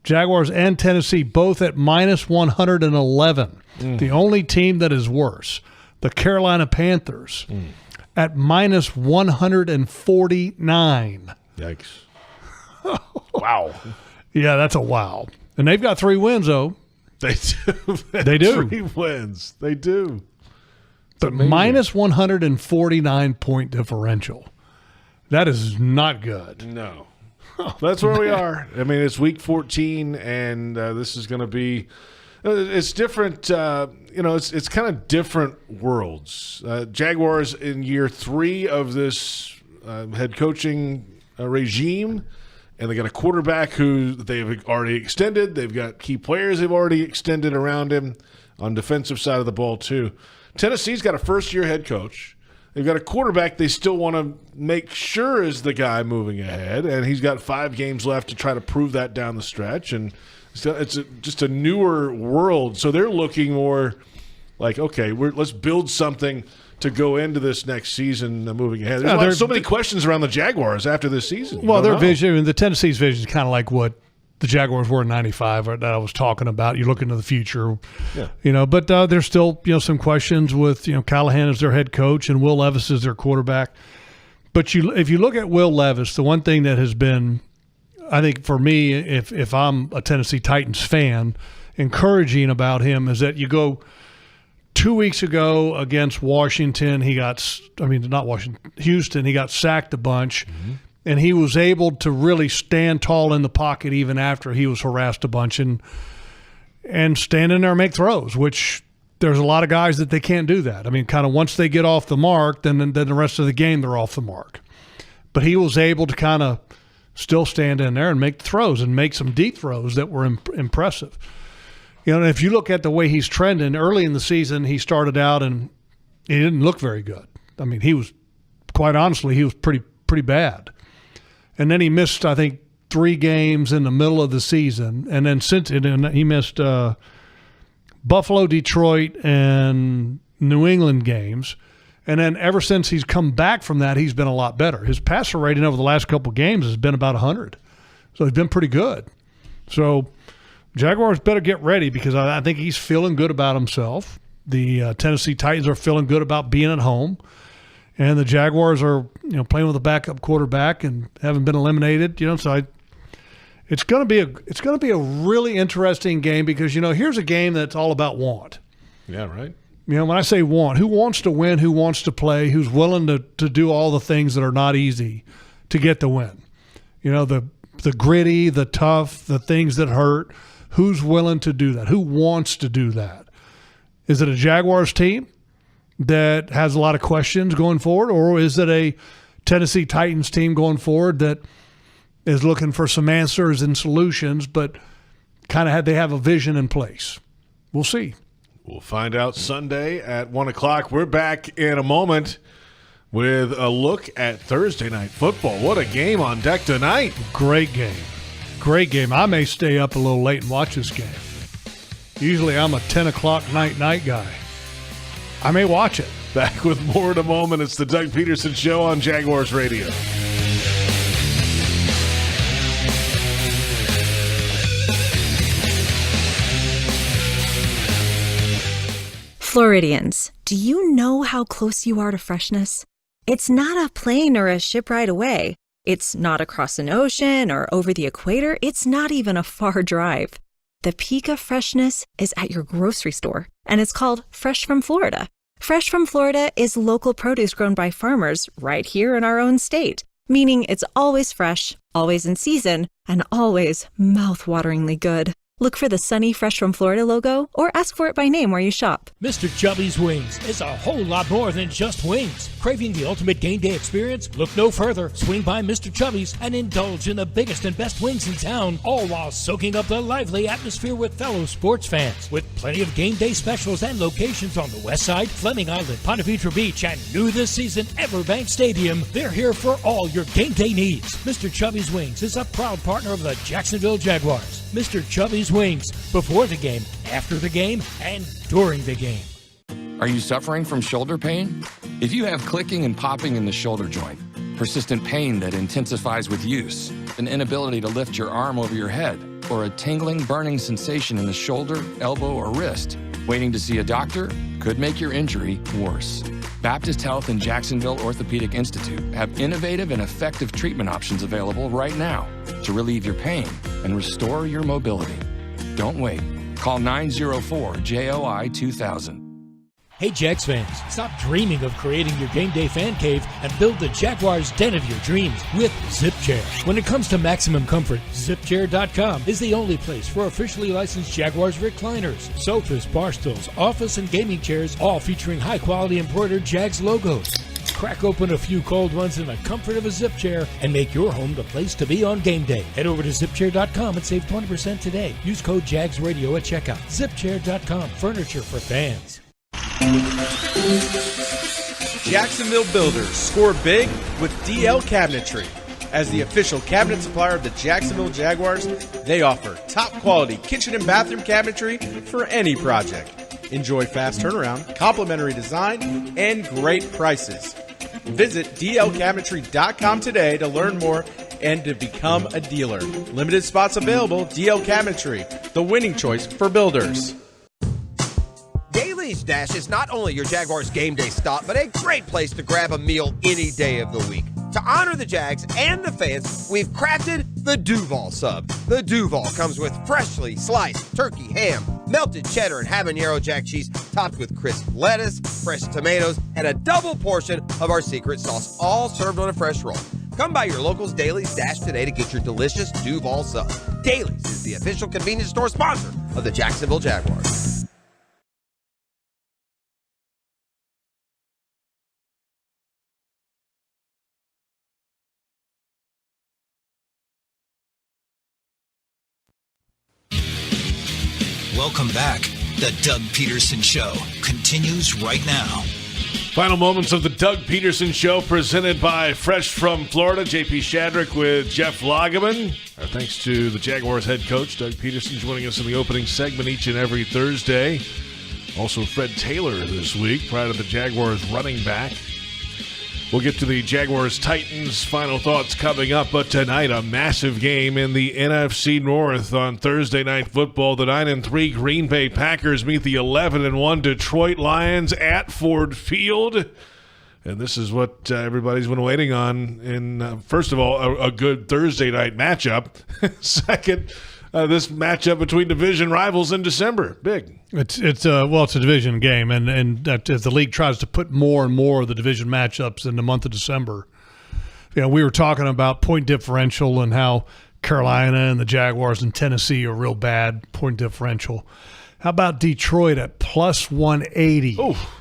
Jaguars and Tennessee both at -111. The only team that is worse, the Carolina Panthers, at -149. Yikes. Wow. Yeah, that's a wow. And they've got 3 wins, though. They do. They do. 3 wins. They do. But -149 point differential. That is not good. No. That's where we are. I mean, it's week 14, and this is going to be it's different. It's kind of different worlds. Jaguars in year 3 of this head coaching regime, and they got a quarterback who they've already extended. They've got key players they've already extended around him on defensive side of the ball too. Tennessee's got a first-year head coach. They've got a quarterback they still want to make sure is the guy moving ahead, and he's got 5 games left to try to prove that down the stretch. And it's just a newer world, so they're looking more Like, okay, let's build something to go into this next season moving ahead. There's so many questions around the Jaguars after this season. Well, their vision, and the Tennessee's vision is kind of like what the Jaguars were in '95 that I was talking about. You look into the future, but there's still some questions with Callahan as their head coach and Will Levis as their quarterback. But if you look at Will Levis, the one thing that has been, I think for me, if I'm a Tennessee Titans fan, encouraging about him is that you go 2 weeks ago against Houston, he got sacked a bunch. Mm-hmm. And he was able to really stand tall in the pocket even after he was harassed a bunch and stand in there and make throws, which there's a lot of guys that they can't do that. I mean, kind of once they get off the mark, then the rest of the game they're off the mark. But he was able to kind of still stand in there and make throws and make some deep throws that were impressive. And if you look at the way he's trending, early in the season he started out and he didn't look very good. I mean, he was pretty bad. And then he missed, I think, 3 games in the middle of the season. And then he missed Buffalo, Detroit, and New England games. And then ever since he's come back from that, he's been a lot better. His passer rating over the last couple of games has been about 100. So he's been pretty good. So Jaguars better get ready because I think he's feeling good about himself. The Tennessee Titans are feeling good about being at home. And the Jaguars are, playing with a backup quarterback and haven't been eliminated. So it's going to be a really interesting game because here's a game that's all about want. Yeah, right. When I say want, who wants to win? Who wants to play? Who's willing to do all the things that are not easy to get the win? The gritty, the tough, the things that hurt. Who's willing to do that? Who wants to do that? Is it a Jaguars team that has a lot of questions going forward, or is it a Tennessee Titans team going forward that is looking for some answers and solutions, but they have a vision in place? We'll see. We'll find out Sunday at 1 o'clock. We're back in a moment with a look at Thursday night football. What a game on deck tonight. Great game. I may stay up a little late and watch this game. Usually I'm a 10 o'clock night guy. I may watch it. Back with more in a moment. It's the Doug Pederson Show on Jaguars Radio. Floridians, do you know how close you are to freshness? It's not a plane or a ship ride away. It's not across an ocean or over the equator. It's not even a far drive. The peak of freshness is at your grocery store, and it's called Fresh from Florida. Fresh from Florida is local produce grown by farmers right here in our own state, meaning it's always fresh, always in season, and always mouth-wateringly good. Look for the sunny Fresh from Florida logo or ask for it by name where you shop. Mr. Chubby's Wings is a whole lot more than just wings. Craving the ultimate game day experience? Look no further. Swing by Mr. Chubby's and indulge in the biggest and best wings in town, all while soaking up the lively atmosphere with fellow sports fans. With plenty of game day specials and locations on the West Side, Fleming Island, Ponte Vedra Beach, and new this season, Everbank Stadium, they're here for all your game day needs. Mr. Chubby's Wings is a proud partner of the Jacksonville Jaguars. Mr. Chubby's Wings, before the game, after the game, and during the game. Are you suffering from shoulder pain? If you have clicking and popping in the shoulder joint, persistent pain that intensifies with use, an inability to lift your arm over your head, or a tingling, burning sensation in the shoulder, elbow, or wrist, waiting to see a doctor could make your injury worse. Baptist Health and Jacksonville Orthopedic Institute have innovative and effective treatment options available right now to relieve your pain and restore your mobility. Don't wait. Call 904-JOI-2000. Hey Jags fans, stop dreaming of creating your game day fan cave and build the Jaguars den of your dreams with ZipChair. When it comes to maximum comfort, ZipChair.com is the only place for officially licensed Jaguars recliners, sofas, bar stools, office and gaming chairs, all featuring high-quality embroidered Jags logos. Crack open a few cold ones in the comfort of a ZipChair and make your home the place to be on game day. Head over to ZipChair.com and save 20% today. Use code JagsRadio at checkout. ZipChair.com, furniture for fans. Jacksonville builders score big with DL Cabinetry. As the official cabinet supplier of the Jacksonville Jaguars, they offer top quality kitchen and bathroom cabinetry for any project. Enjoy fast turnaround, complimentary design, and great prices. Visit dlcabinetry.com today to learn more and to become a dealer. Limited spots available. DL Cabinetry, the winning choice for builders. Daly's Dash is not only your Jaguars game day stop, but a great place to grab a meal any day of the week. To honor the Jags and the fans, we've crafted the Duval Sub. The Duval comes with freshly sliced turkey ham, melted cheddar and habanero jack cheese, topped with crisp lettuce, fresh tomatoes, and a double portion of our secret sauce, all served on a fresh roll. Come by your local's Daly's Dash today to get your delicious Duval Sub. Daly's is the official convenience store sponsor of the Jacksonville Jaguars. Welcome back. The Doug Pederson Show continues right now. Final moments of the Doug Pederson Show presented by Fresh from Florida. JP Shadrick with Jeff Lageman. Our thanks to the Jaguars head coach, Doug Pederson, joining us in the opening segment each and every Thursday. Also Fred Taylor this week, prior to the Jaguars running back. We'll get to the Jaguars-Titans final thoughts coming up, but tonight a massive game in the NFC North on Thursday Night Football. The 9-3 Green Bay Packers meet the 11-1 Detroit Lions at Ford Field. And this is what everybody's been waiting on in, first of all, a good Thursday night matchup. Second, this matchup between division rivals in December. Big. It's a division game, and as the league tries to put more and more of the division matchups in the month of December. We were talking about point differential and how Carolina and the Jaguars and Tennessee are real bad point differential. How about Detroit at plus 180? Oh,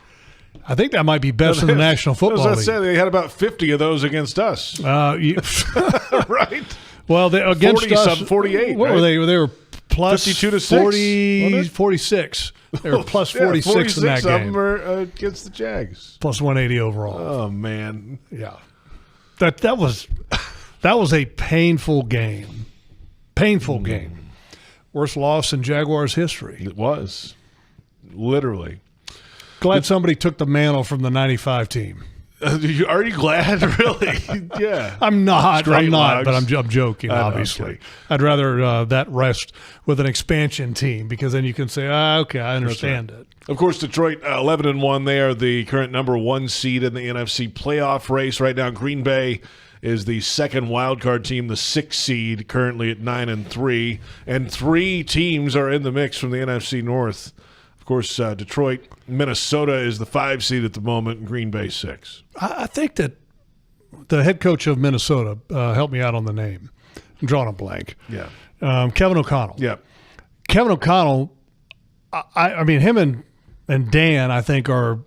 I think that might be best in the National Football League. I was going to say, they had about 50 of those against us. Right. Well, against 40, us, 48. What right? were they? They were plus 52 to 40, 46. They were plus 46 in that game. 46 of them are against the Jags. Plus 180 overall. Oh, man. Yeah. That was a painful game. Painful game. Worst loss in Jaguars history. It was. Literally. Glad somebody took the mantle from the 95 team. Are you glad? Really? Yeah. I'm not, but I'm joking, know, obviously. okay. I'd rather that rest with an expansion team because then you can say, okay, I understand it. Of course, Detroit 11-1. They are the current number 1 seed in the NFC playoff race right now. Green Bay is the second wildcard team, the 6th seed, currently at 9-3. And 3 teams are in the mix from the NFC North. Of course, Detroit, Minnesota is the 5 seed at the moment, and Green Bay 6. I think that the head coach of Minnesota, help me out on the name. I'm drawing a blank. Yeah. Kevin O'Connell. Yeah. Kevin O'Connell, I mean, him and Dan, I think, are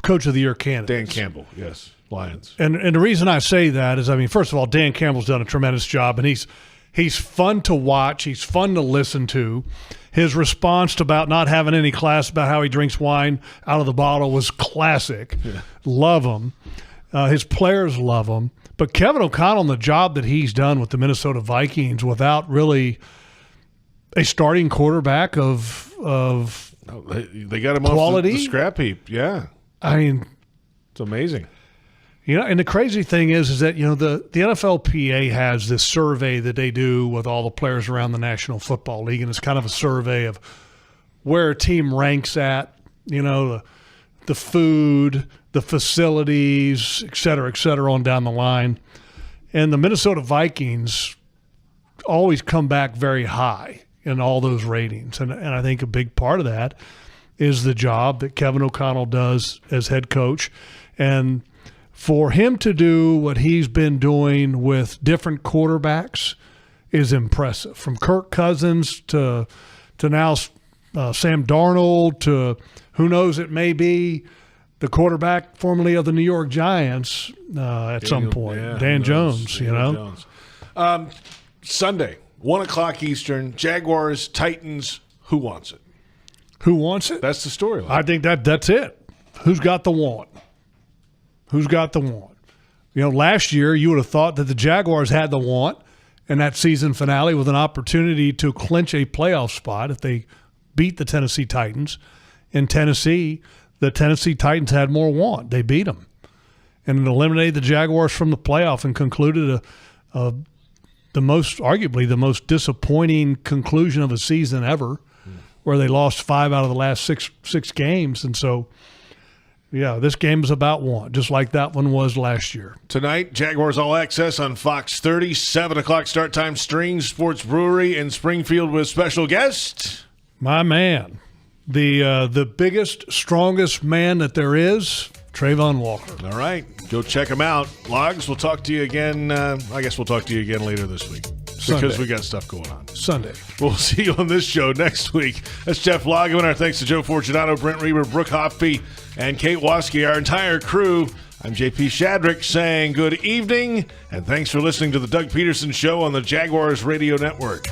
Coach of the Year candidates. Dan Campbell, yes, Lions. And the reason I say that is, I mean, first of all, Dan Campbell's done a tremendous job, and he's fun to watch. He's fun to listen to. His response to about not having any class about how he drinks wine out of the bottle was classic. Yeah. Love him. His players love him. But Kevin O'Connell and the job that he's done with the Minnesota Vikings without really a starting quarterback of they got him quality. Off the scrap heap. Yeah. I mean, it's amazing. And the crazy thing is that, the NFLPA has this survey that they do with all the players around the National Football League, and it's kind of a survey of where a team ranks at, the food, the facilities, et cetera, on down the line. And the Minnesota Vikings always come back very high in all those ratings. And I think a big part of that is the job that Kevin O'Connell does as head coach. And for him to do what he's been doing with different quarterbacks is impressive. From Kirk Cousins to now Sam Darnold to who knows, it may be the quarterback formerly of the New York Giants at some point, Dan Jones. Jones. Sunday, 1 o'clock Eastern, Jaguars, Titans. Who wants it? Who wants it? That's the storyline. I think that's it. Who's got the want? Who's got the want? Last year you would have thought that the Jaguars had the want in that season finale with an opportunity to clinch a playoff spot if they beat the Tennessee Titans. in Tennessee, the Tennessee Titans had more want. They beat them. And it eliminated the Jaguars from the playoff and concluded arguably the most disappointing conclusion of a season ever, where they lost 5 out of the last six games. And so, yeah, this game is about one, just like that one was last year. Tonight, Jaguars All Access on Fox 30, 7 o'clock start time, Strings Sports Brewery in Springfield with special guest. My man, the biggest, strongest man that there is, Trayvon Walker. All right, go check him out. Logs, we'll talk to you again. I guess we'll talk to you again later this week. Sunday. Because we got stuff going on. Sunday. We'll see you on this show next week. That's Jeff Lageman. Our thanks to Joe Fortunato, Brent Reber, Brooke Hoppy, and Kate Waskey, our entire crew. I'm JP Shadrick saying good evening, and thanks for listening to the Doug Pederson Show on the Jaguars Radio Network.